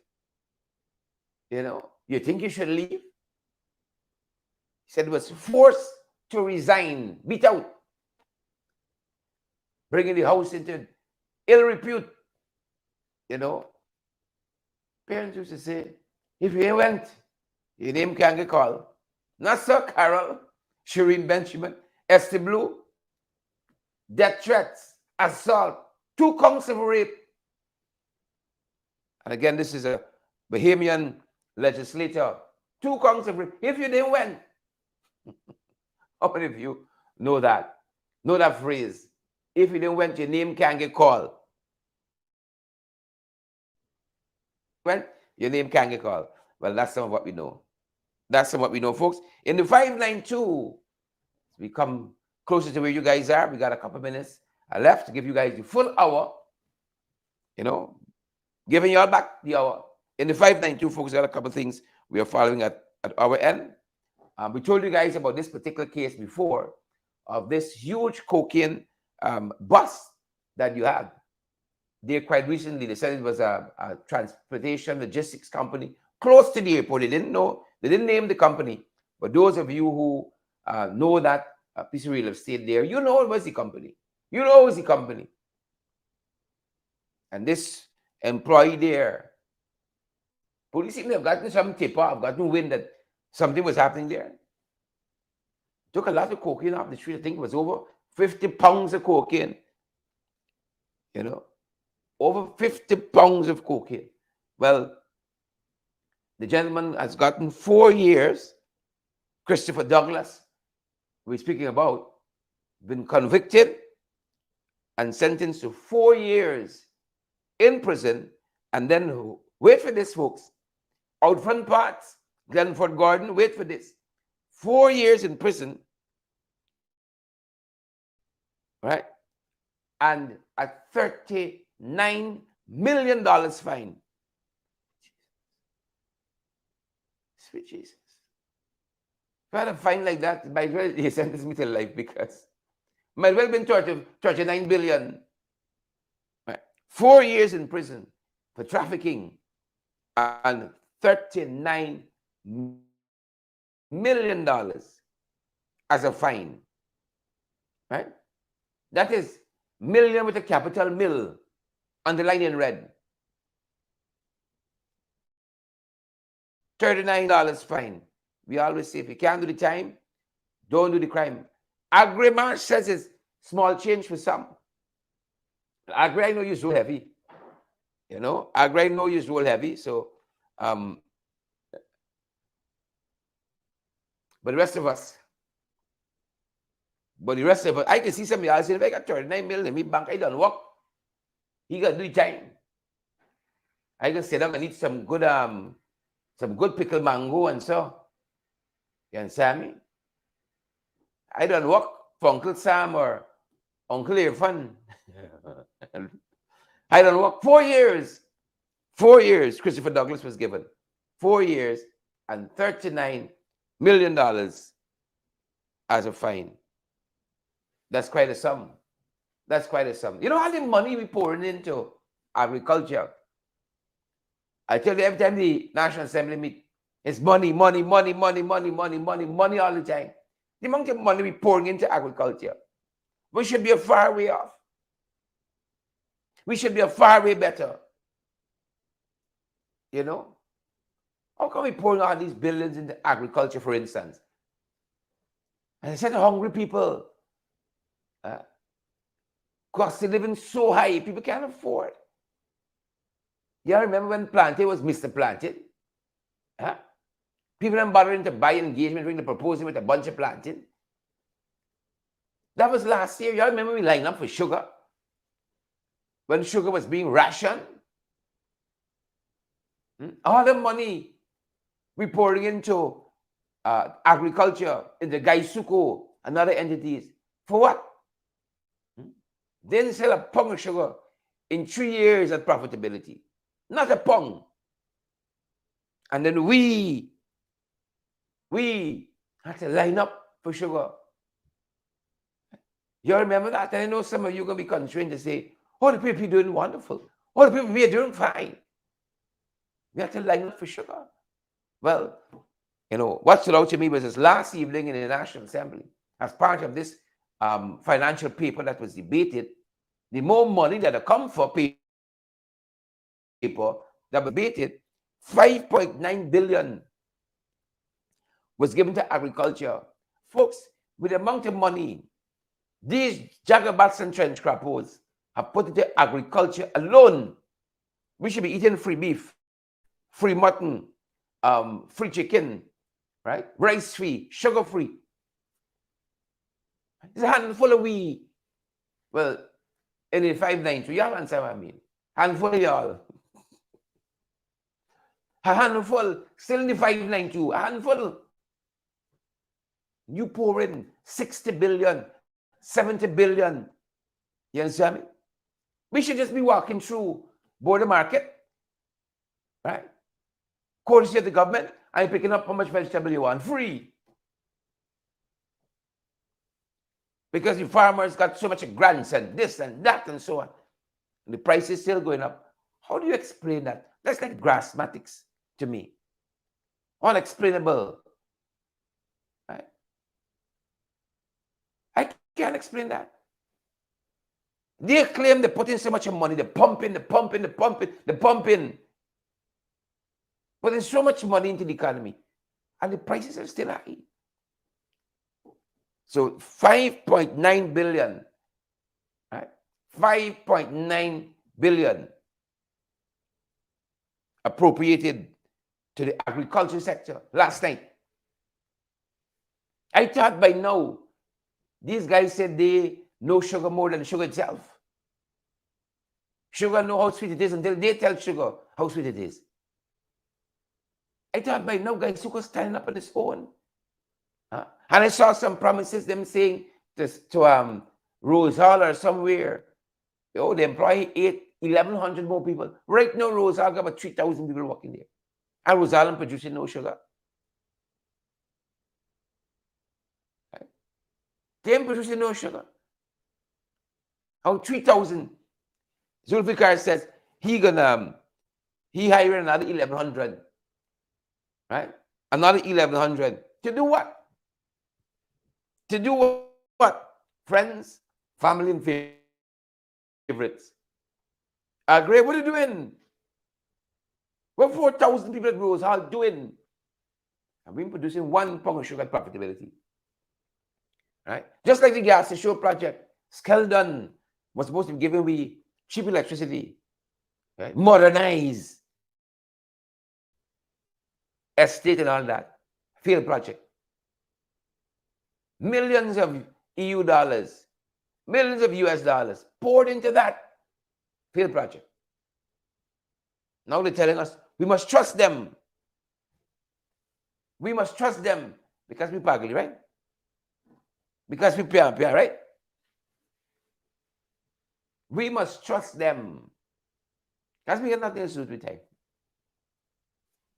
You think you should leave? He said he was forced to resign, beat out, bringing the house into ill repute. Parents used to say, if you went, your name can't get called. Not so, Carol, Shireen Benjamin, Esther Blue, death threats, assault, 2 counts of rape. And again, this is a Bahamian legislator. 2 counts of rape. If you didn't win, how many of you know that? Know that phrase? If you didn't win, your name can't get called. When your name can't get called. Well, that's some of what we know. That's some of what we know, folks. In the 592, we come closer to where you guys are. We got a couple minutes left to give you guys the full hour. Giving y'all back the hour. In the 592, folks, got a couple things we are following at our end. We told you guys about this particular case before of this huge cocaine bust that you had. They quite recently, they said it was a transportation logistics company close to the airport. They didn't name the company. But those of you who know that piece of real estate there, you know it was the company. You know it was the company. And this employee there, police seem to have gotten some tip off, gotten wind that something was happening there. Took a lot of cocaine off the street. I think it was over 50 pounds of cocaine. Over 50 pounds of cocaine. Well, the gentleman has gotten 4 years. Christopher Douglas, we're speaking about, been convicted and sentenced to 4 years in prison. And then, wait for this, folks, out front parts, Glenford Gordon, wait for this, 4 years in prison, right? And a $39 million fine. Sweet Jesus. If I had a fine like that, it might well he sentenced me to life because might well been 39 billion. Right. 4 years in prison for trafficking and $39 million as a fine. Right? That is million with a capital mill, underlined in red. $39 fine. We always say if you can't do the time, Don't do the crime. Agri-March says it's small change for some. Agri, I know you roll heavy. You know, Agri, I know you roll heavy. So, but the rest of us, I can see somebody else saying, if I got 39 million in my bank, I don't work. He got to do the time. I can sit down and eat some good pickled mango and so. You understand me? I don't work for Uncle Sam or Uncle Irfan. I don't work 4 years. 4 years Christopher Douglas was given. 4 years and $39 million as a fine. That's quite a sum. That's quite a sum. You know how the money we pouring into agriculture? I tell you, every time the National Assembly meet, it's money, money, money, money, money, money, money, money all the time. The amount of money we pouring into agriculture, we should be a far way off. We should be a far way better. You know? How come we pouring all these billions into agriculture, for instance? And instead of hungry people, cost of living so high, people can't afford. You remember when Planted was Mr. Planted? People are bothering to buy engagement ring, to propose with a bunch of planting. That was last year. You remember we lined up for sugar? When sugar was being rationed? All the money we pouring into agriculture, into Gaisuko and other entities. For what? They didn't sell a pound of sugar in 3 years at profitability. Not a pound. And then we had to line up for sugar. You remember that? And I know some of you are going to be constrained to say, oh, the people are doing wonderful. Oh, the people are doing fine. We had to line up for sugar. Well, you know, what stood out to me was this last evening in the National Assembly, as part of this financial paper that was debated, the more money that had come for paper that was debated, 5.9 billion was given to agriculture. Folks, with the amount of money these jagabats and trench crappers have put into agriculture alone, we should be eating free beef, free mutton, free chicken, right? Rice free, sugar free. It's a handful of we. Well, in the 592, you understand what I mean? Handful of y'all. A handful, still in the 592, a handful. You pour in 60 billion, 70 billion. You understand me? We should just be walking through border market, right? Courtesy of the government, and picking up how much vegetable you want, free. Because the farmers got so much grants and this and that and so on. And the price is still going up. How do you explain that? That's like grassmatics to me. Unexplainable. Right? I can't explain that. They claim they put in so much money, they're pumping. Putting so much money into the economy. And the prices are still high. So 5.9 billion, right? 5.9 billion appropriated to the agriculture sector last night. I thought by now, these guys said they know sugar more than sugar itself. Sugar know how sweet it is until they tell sugar how sweet it is. I thought by now, guys, sugar standing up on its own. And I saw some promises, them saying to Rose Hall or somewhere, oh, they employ 1,100 more people. Right now, Rose Hall got about 3,000 people working there. And Rose Hall producing no sugar. Right? They're producing no sugar. How 3,000? Zulfikar says he hiring another 1,100. Right? Another 1,100. To do what? To do what? Friends, family, and favorites. Gray, what are you doing? What 4,000 people at Rose Hall doing? I've been producing 1 pound of sugar at profitability. right? Just like the gas to show project, Skeldon was supposed to be giving me cheap electricity, right? Modernize estate and all that. Failed project. Millions of EU dollars, millions of US dollars poured into that failed project. Now they're telling us we must trust them. We must trust them because we pagli, right? Because we pay, right? We must trust them. Because we got nothing else to do with time.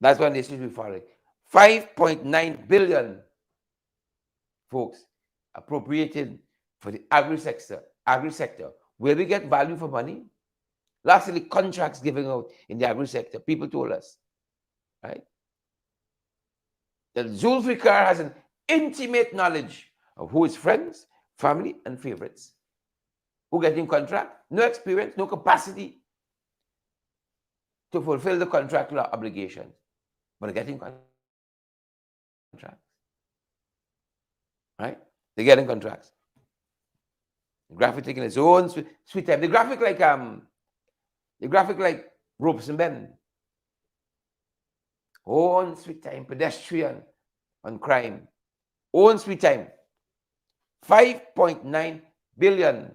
That's why they should be following. 5.9 billion, folks, appropriated for the agri-sector. Agri-sector. Will we get value for money? Lastly, contracts giving out in the agri-sector. People told us, right? That Zulfikar has an intimate knowledge of who is friends, family, and favorites. Who getting contract? No experience, no capacity to fulfill the contractual obligations, but getting contracts. Right? They're getting contracts. The graphic taking its own sweet time. The graphic like ropes and bend. Own sweet time, pedestrian on crime. Own sweet time. 5.9 billion,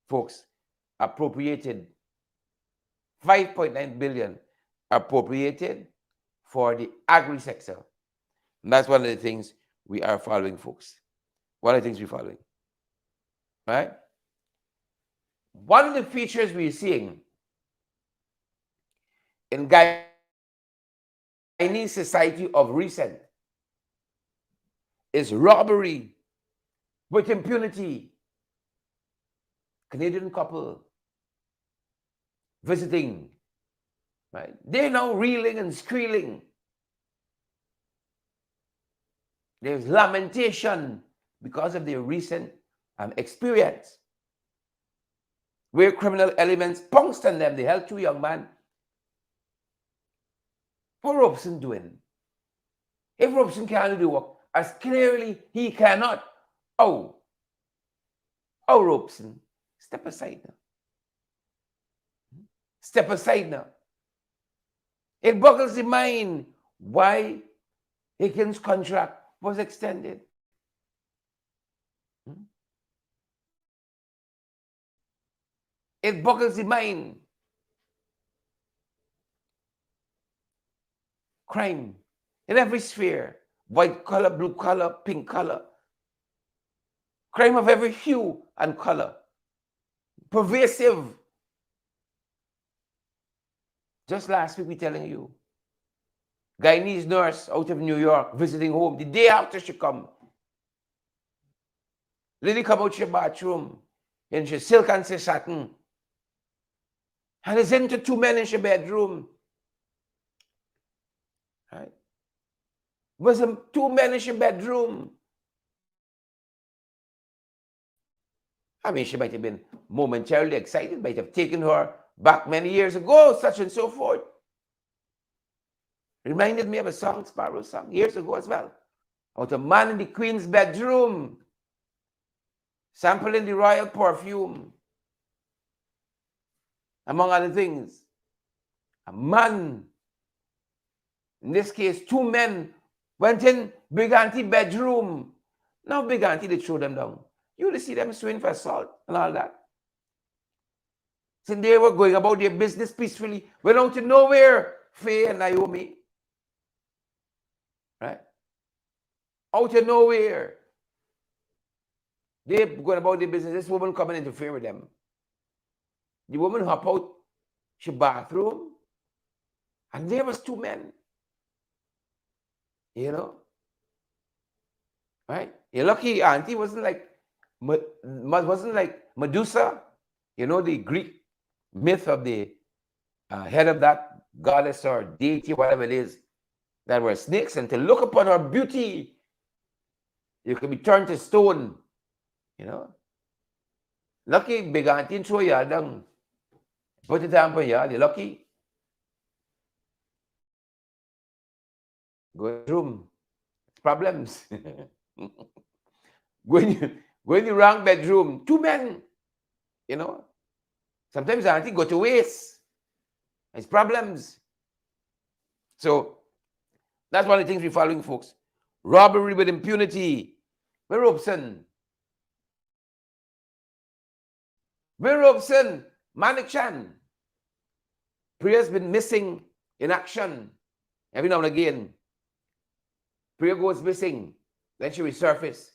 folks, appropriated. 5.9 billion appropriated for the agri sector. And that's one of the things we are following, folks. One of the things we're following. Right? One of the features we're seeing in Guyanese society of recent is robbery with impunity. Canadian couple visiting, right? They're now reeling and squealing. There's lamentation because of their recent experience, where criminal elements pounced on them. They held two young men. What Robson doing? If Robson can't do work, as clearly he cannot, oh, Robson, step aside now. Step aside now. It boggles the mind why Higgins' contract was extended. It boggles the mind. Crime in every sphere, white color, blue color, pink color. Crime of every hue and color. Pervasive. Just last week, we telling you, Guyanese nurse out of New York visiting home the day after she come. Lily come out your bathroom in she silk and she satin. And it's into two men in she bedroom. Right? Was two men in she bedroom. I mean, she might have been momentarily excited, might have taken her back many years ago, such and so forth. Reminded me of a song, Sparrow song, years ago as well. About a man in the queen's bedroom, sampling the royal perfume. Among other things, a man, in this case, two men, went in Big Auntie bedroom. Now Big Auntie, they throw them down. You will see them suing for assault and all that. Since they were going about their business peacefully, went out to nowhere, Faye and Naomi. Right? Out of nowhere. They going about their business. This woman come and interfere with them. The woman hop out she bathroom, and there was two men. You know? Right? You're lucky Auntie wasn't like Medusa. You know, the Greek myth of the head of that goddess or deity, whatever it is, that were snakes, and to look upon her beauty, you could be turned to stone. You know? Lucky Big Auntie throw you down. Put it down for you, you're lucky. Go to the room. Problems. When you wrong bedroom, 2 men, you know, sometimes auntie go to waste. It's problems. So that's one of the things we're following, folks. Robbery with impunity. Where Robson? Where Robson? Manik Chan. Priya's been missing in action. Every now and again, Priya goes missing. Then she resurfaces.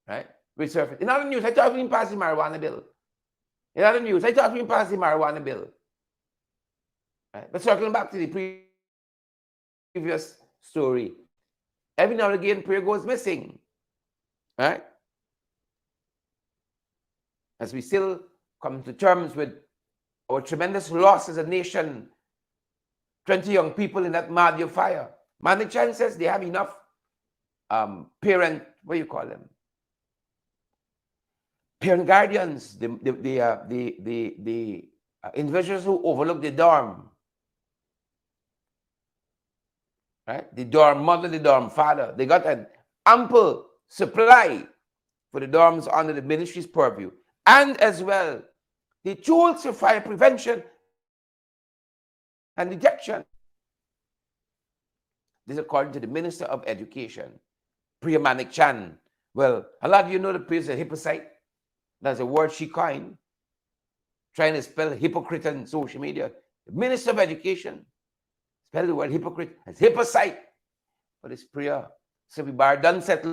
Right? Resurface. In other news, I thought we passed the marijuana bill. In other news, I thought we passed the marijuana bill. Right? But circling back to the previous story, every now and again, Priya goes missing. Right? As we still come to terms with our tremendous loss as a nation, 20 young people in that Madhya fire. Manik Chan says they have enough parent, what do you call them? Parent guardians, the individuals who overlook the dorm. Right? The dorm mother, the dorm father. They got an ample supply for the dorms under the ministry's purview. And as well, the tools for fire prevention and detection. This is according to the Minister of Education, Priya Manik Chan. Well, a lot of you know that Priya is a hypocrite. That's a word she coined, trying to spell hypocrite on social media. The Minister of Education spelled the word hypocrite as hypocrite. But it's Priya. So the bar done set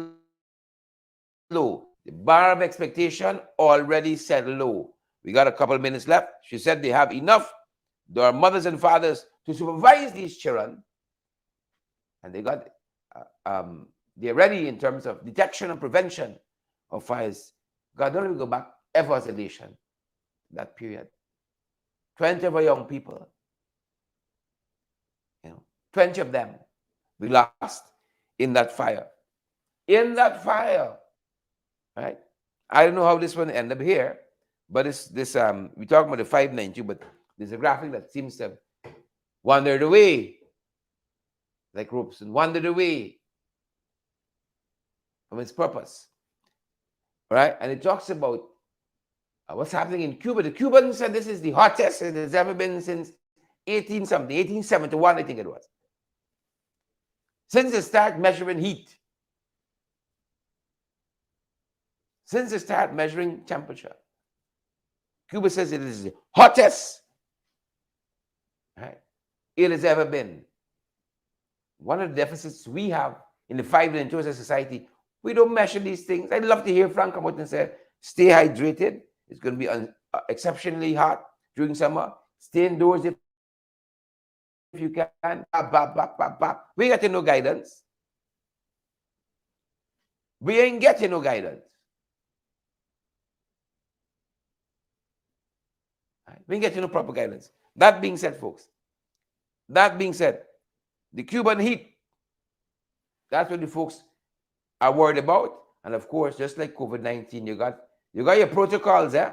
low. The bar of expectation already set low. We got a couple of minutes left. She said they have enough. There are mothers and fathers to supervise these children. And they got, they're ready in terms of detection and prevention of fires. God, don't let me go back ever as a nation, that period. 20 of our young people, 20 of them we lost in that fire. In that fire, right? I don't know how this one ended up here, but it's this, we talk about the 592, but there's a graphic that seems to have wandered away, like Robeson, wandered away from its purpose, right? And it talks about what's happening in Cuba. The Cubans said this is the hottest it has ever been since 1871, I think it was. Since they start measuring heat, since they start measuring temperature, Cuba says it is the hottest, right, it has ever been. One of the deficits we have in the 5 million tourist society, we don't measure these things. I'd love to hear Frank come out and say, stay hydrated. It's going to be exceptionally hot during summer. Stay indoors if you can. We got no guidance. We ain't getting no guidance. We ain't getting no proper guidance. That being said, folks, that being said, the Cuban heat, that's what the folks are worried about. And of course, just like COVID-19, you got your protocols, eh?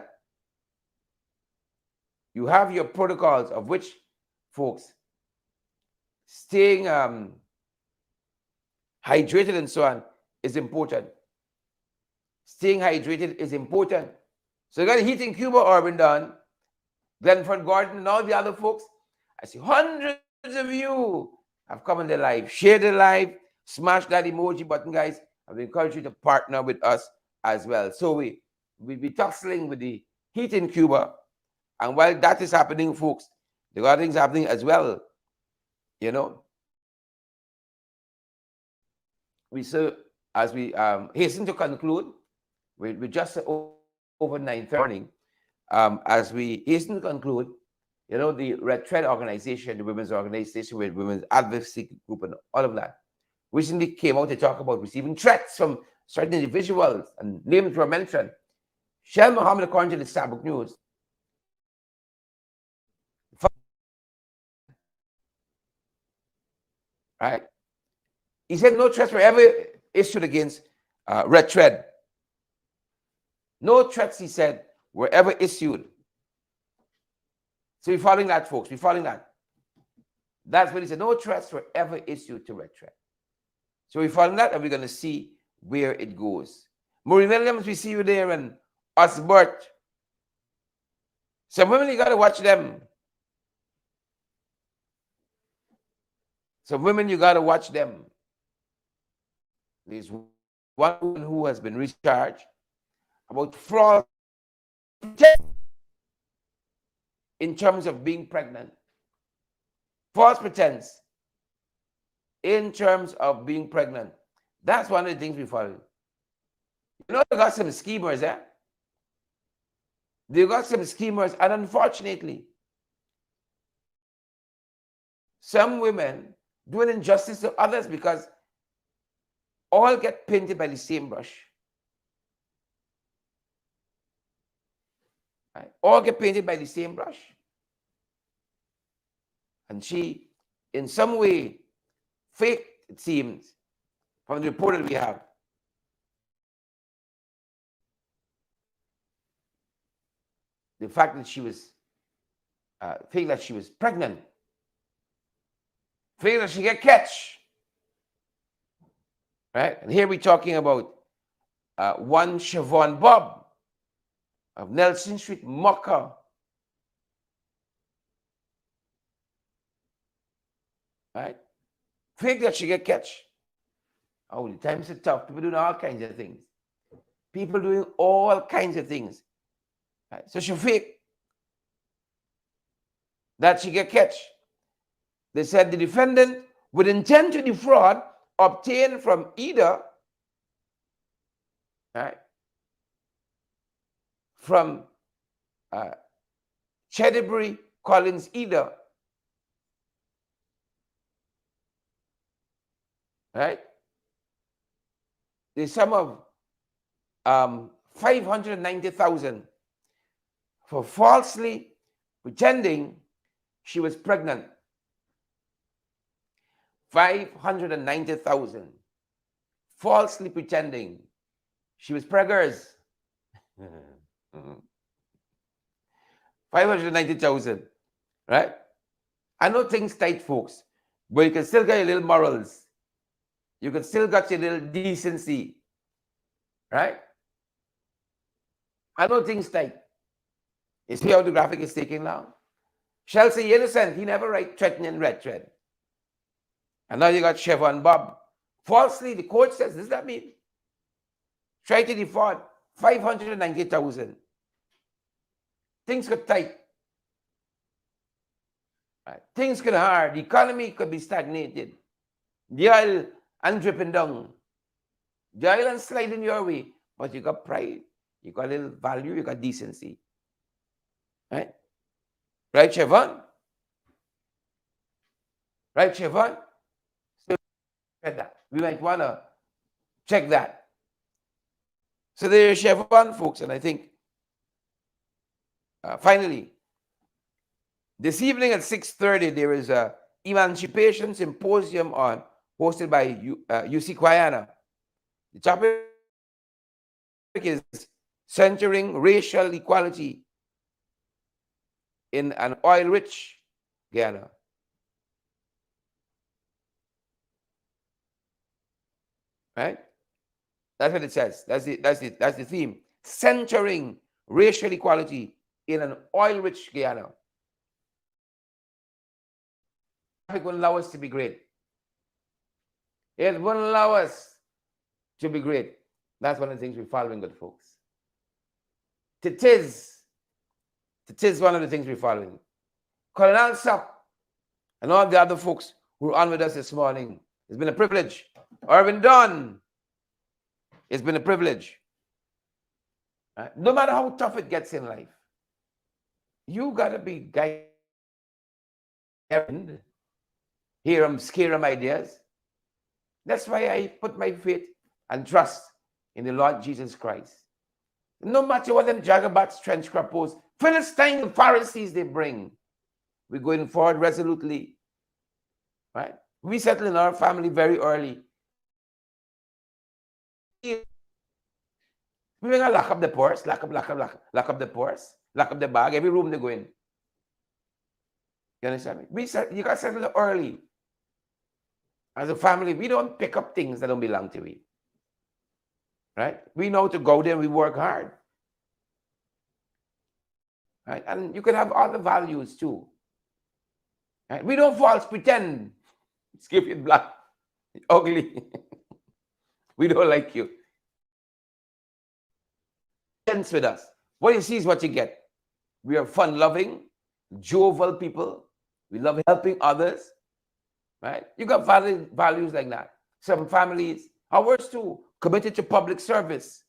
You have your protocols, of which, folks, staying hydrated and so on is important. Staying hydrated is important. So you got the heat in Cuba, Urban Dunn, Glenford Gordon, and all the other folks. I see hundreds of you have come on the live. Share the live, smash that emoji button, guys. I would encourage you to partner with us as well. So we'll be tussling with the heat in Cuba. And while that is happening, folks, there are things happening as well. As we hasten to conclude, we're just over 9:30 morning. As we hasten to conclude, the Red Thread organization, the women's organization with women's advocacy group and all of that, recently came out to talk about receiving threats from certain individuals, and names were mentioned. Shell Muhammad, according to the Starbuck News, right? He said no threats were ever issued against Red Thread. No threats, he said, were ever issued. So we're following that, folks. We're following that. That's what he said. No threats were ever issued to Red Thread. So we're following that, and we're going to see where it goes. Maureen Williams, we see you there, and Osbert. Some women, you got to watch them. Some women, you got to watch them. There's one woman who has been recharged about fraud in terms of being pregnant. False pretense in terms of being pregnant. That's one of the things we follow. You know, they got some schemers, eh? They got some schemers, and unfortunately, some women doing injustice to others because all get painted by the same brush. Right? All get painted by the same brush. And she, in some way, faked, it seems, from the report that we have, the fact that she was, faked that she was pregnant, faked that she get catch. Right? And here we're talking about one Siobhan Bob of Nelson Street, Mocha. Right? Fake that she get catch. Oh, the times are tough. People doing all kinds of things. People doing all kinds of things. Right? So she fake that she get catch. They said the defendant would intend to defraud obtained from either, right, from Chedbury Collins either, right? The sum of 590,000 for falsely pretending she was pregnant. 590,000 falsely pretending she was preggers. 590,000, right? I know things tight, folks, but you can still get your little morals. You can still get your little decency, right? I know things tight. You see how the graphic is taking now? Shall say innocent, he never write threatening red thread. And now you got Siobhan Bob. Falsely, the court says, does that mean? Try to defraud 590,000. Things got tight. Right. Things get hard. The economy could be stagnated. The oil and dripping down. The oil and sliding your way. But you got pride. You got a little value. You got decency. Right? Right, Siobhan? Right, Siobhan? So that. We might want to check that. So there's Siobhan, folks, and I think finally, this evening at 6:30, there is a Emancipation Symposium hosted by UC Guyana. The topic is centering racial equality in an oil-rich Guyana. Right? That's what it says. That's the theme. Centering racial equality in an oil-rich Guyana. It won't allow us to be great. It won't allow us to be great. That's one of the things we're following, good folks. It is one of the things we're following. Colonel Sap and all the other folks who are on with us this morning, it's been a privilege. Irvin Dunn, it's been a privilege. No matter how tough it gets in life, you got to be guided. Hear them, scare them ideas. That's why I put my faith and trust in the Lord Jesus Christ. No matter what them jagabats, trench crappos, Philistine and Pharisees they bring, we're going forward resolutely. Right? We settle in our family very early. We gonna lock up the purse, lock up the purse, lock up the bag, every room they go in. You understand me? You got to settle early. As a family, we don't pick up things that don't belong to we. right? We know to go there and we work hard, right? And you can have other values too, right? We don't false pretend. Skip it black, ugly. We don't like you. Sense with us. What you see is what you get. We are fun-loving, jovial people. We love helping others, right? You got values like that. Some families, ours too, committed to public service,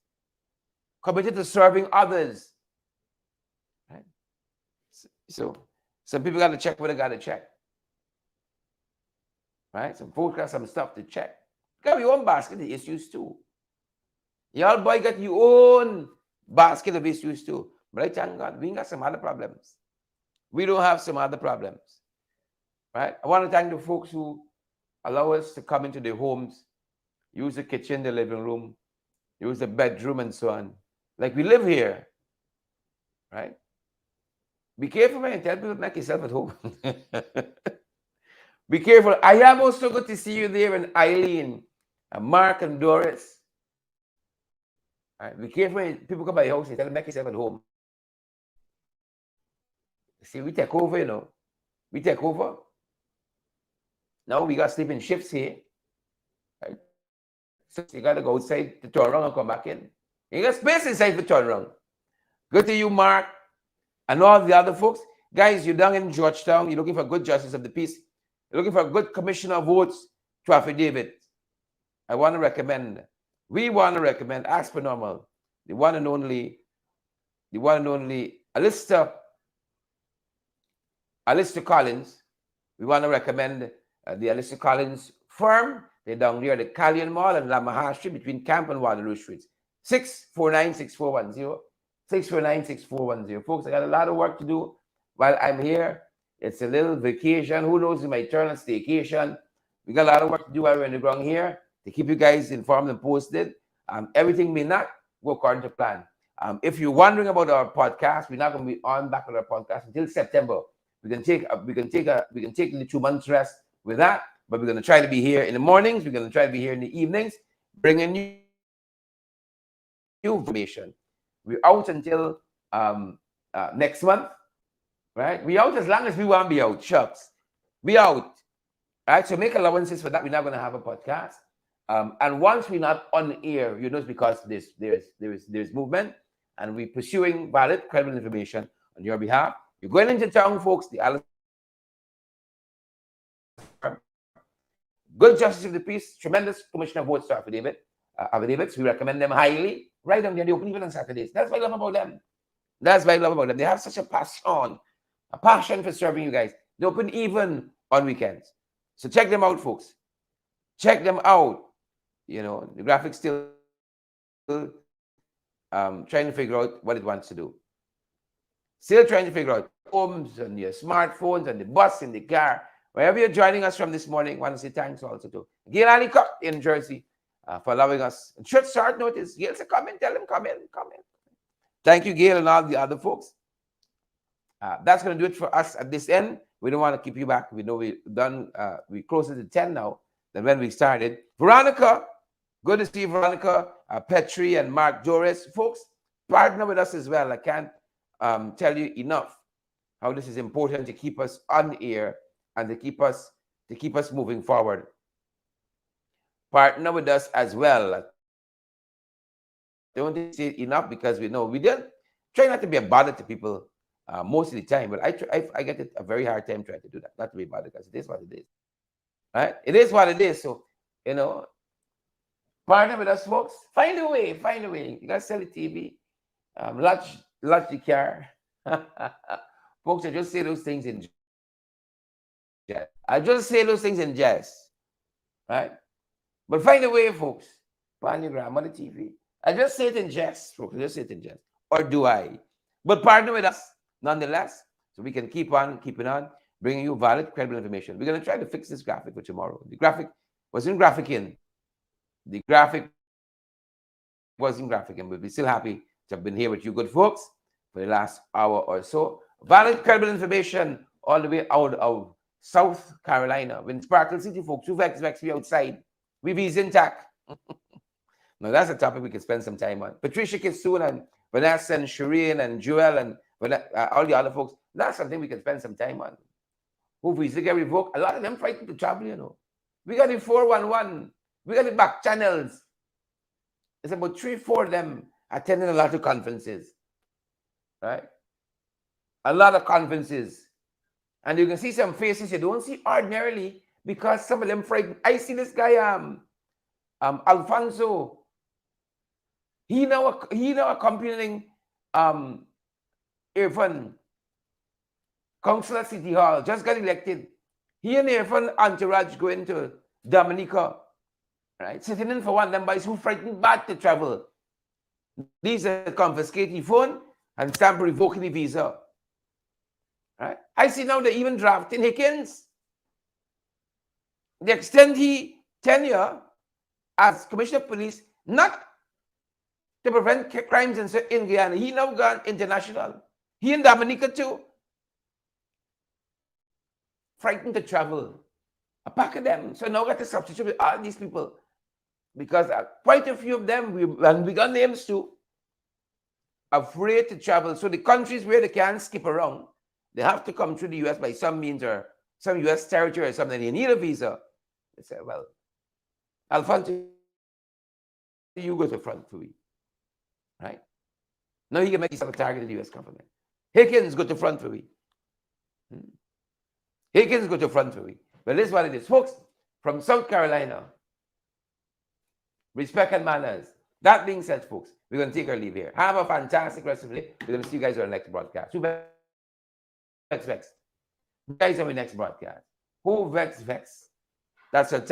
committed to serving others, right? So some people got to check what they got to check, right? Some folks got some stuff to check. You got your own basket of issues too. Y'all boy got your own basket of issues too. But I thank God, we got some other problems. We don't have some other problems, right? I want to thank the folks who allow us to come into their homes, use the kitchen, the living room, use the bedroom, and so on. Like we live here, right? Be careful when you tell people to make yourself at home. Be careful. I am also good to see you there, and Eileen, and Mark, and Doris. Right? Be careful when people come by your house and tell them make yourself at home. See, we take over, you know. We take over. Now we got sleeping shifts here. Right? So you got to go outside to turn around and come back in. You got space inside to turn around. Good to you, Mark, and all the other folks. Guys, you're down in Georgetown. You're looking for a good justice of the peace. You're looking for a good commissioner of votes to affidavit. I want to recommend, we want to recommend, as per normal, the one and only Alistair Collins. We want to recommend the Alistair Collins firm. They're down near the Callion Mall and La Maharshtra between Camp and Waterloo Streets. 649-6410. 649-6410. Folks, I got a lot of work to do while I'm here. It's a little vacation. Who knows, it might turn a staycation. We got a lot of work to do while we're in the ground here to keep you guys informed and posted. Everything may not go according to plan. If you're wondering about our podcast, we're not going to be on back with our podcast until September. We can take the 2 months rest with that, but we're going to try to be here in the mornings. We're going to try to be here in the evenings, bringing you information. We're out until next month, right? We out as long as we want to be out. Shucks, we out. All right, so make allowances for that. We're not going to have a podcast, and once we're not on air, you know, it's because there's movement, and we're pursuing valid, credible information on your behalf. You're going into town, folks. The Alice, good justice of the peace, tremendous commissioner of votes to affidavits. We recommend them highly. Right on there, they open even on Saturdays. That's what I love about them. That's what I love about them. They have such a passion for serving you guys. They open even on weekends. So check them out, folks. Check them out. You know, the graphics still trying to figure out what it wants to do. Still trying to figure out homes and your smartphones and the bus and the car. Wherever you're joining us from this morning, I want to say thanks also to Gail Ali Cup in Jersey for allowing us. Should start notice. Gail said, come in, tell him, come in. Thank you, Gail, and all the other folks. That's going to do it for us at this end. We don't want to keep you back. We know we're done. We're closer to 10 now than when we started. Veronica, good to see you, Veronica, Petri, and Mark Doris. Folks, partner with us as well. I can't tell you enough how this is important to keep us on air and to keep us moving forward. Partner with us as well. Don't say it enough because we know we didn't try not to be a bother to people most of the time, but I get it a very hard time trying to do that, not to be bothered, because it is what it is. Right? It is what it is. So, you know, partner with us, folks. Find a way. You gotta sell the TV. Launch the car. Folks, I just say those things in jest. Right? But find a way, folks. On your gram, on the TV. I just say it in jest, folks. I just say it in jest. Or do I? But partner with us, nonetheless, so we can keep on keeping on, bringing you valid, credible information. We're going to try to fix this graphic for tomorrow. The graphic wasn't graphicing. The graphic wasn't graphicing, but we're still happy to have been here with you good folks for the last hour or so. Valid, credible information all the way out of South Carolina. When Sparkle City, folks, who vex we outside. We be intact. Now that's a topic we could spend some time on. Patricia Kitsoon and Vanessa and Shireen and Joel and all the other folks. That's something we can spend some time on. Who visa get revoked? A lot of them frightened to travel, you know. We got the 411. We got the back channels. It's about 3-4 of them attending a lot of conferences. Right? A lot of conferences. And you can see some faces you don't see ordinarily because some of them frightened. I see this guy, Alfonso. He now accompanying Irfan, councillor at City Hall, just got elected. He and Irfan entourage going to Dominica, right? Sitting in for one of them boys who frightened bad to travel. These are confiscating phone and stamp revoking the visa. Right? I see now they're even drafting Hickens. They extend his tenure as Commissioner of Police, not to prevent crimes in Guyana. He now gone international. He in Dominica too. Frightened to travel. A pack of them. So now got to substitute with all these people. Because quite a few of them, and we got names too, afraid to travel. So the countries where they can't skip around, they have to come through the US by some means or some US territory or something. They need a visa. They say, well, Alfonso, you go to front for me. Right? Now he can make himself a target of the US government. Hickens, go to front for me. Hickens, go to front for me. But this is what it is. Folks, from South Carolina, respect and manners. That being said, folks, we're going to take our leave here. Have a fantastic rest of the day. We're going to see you guys on the next broadcast. Who vex? You guys on the next broadcast. Who vex? That's our time.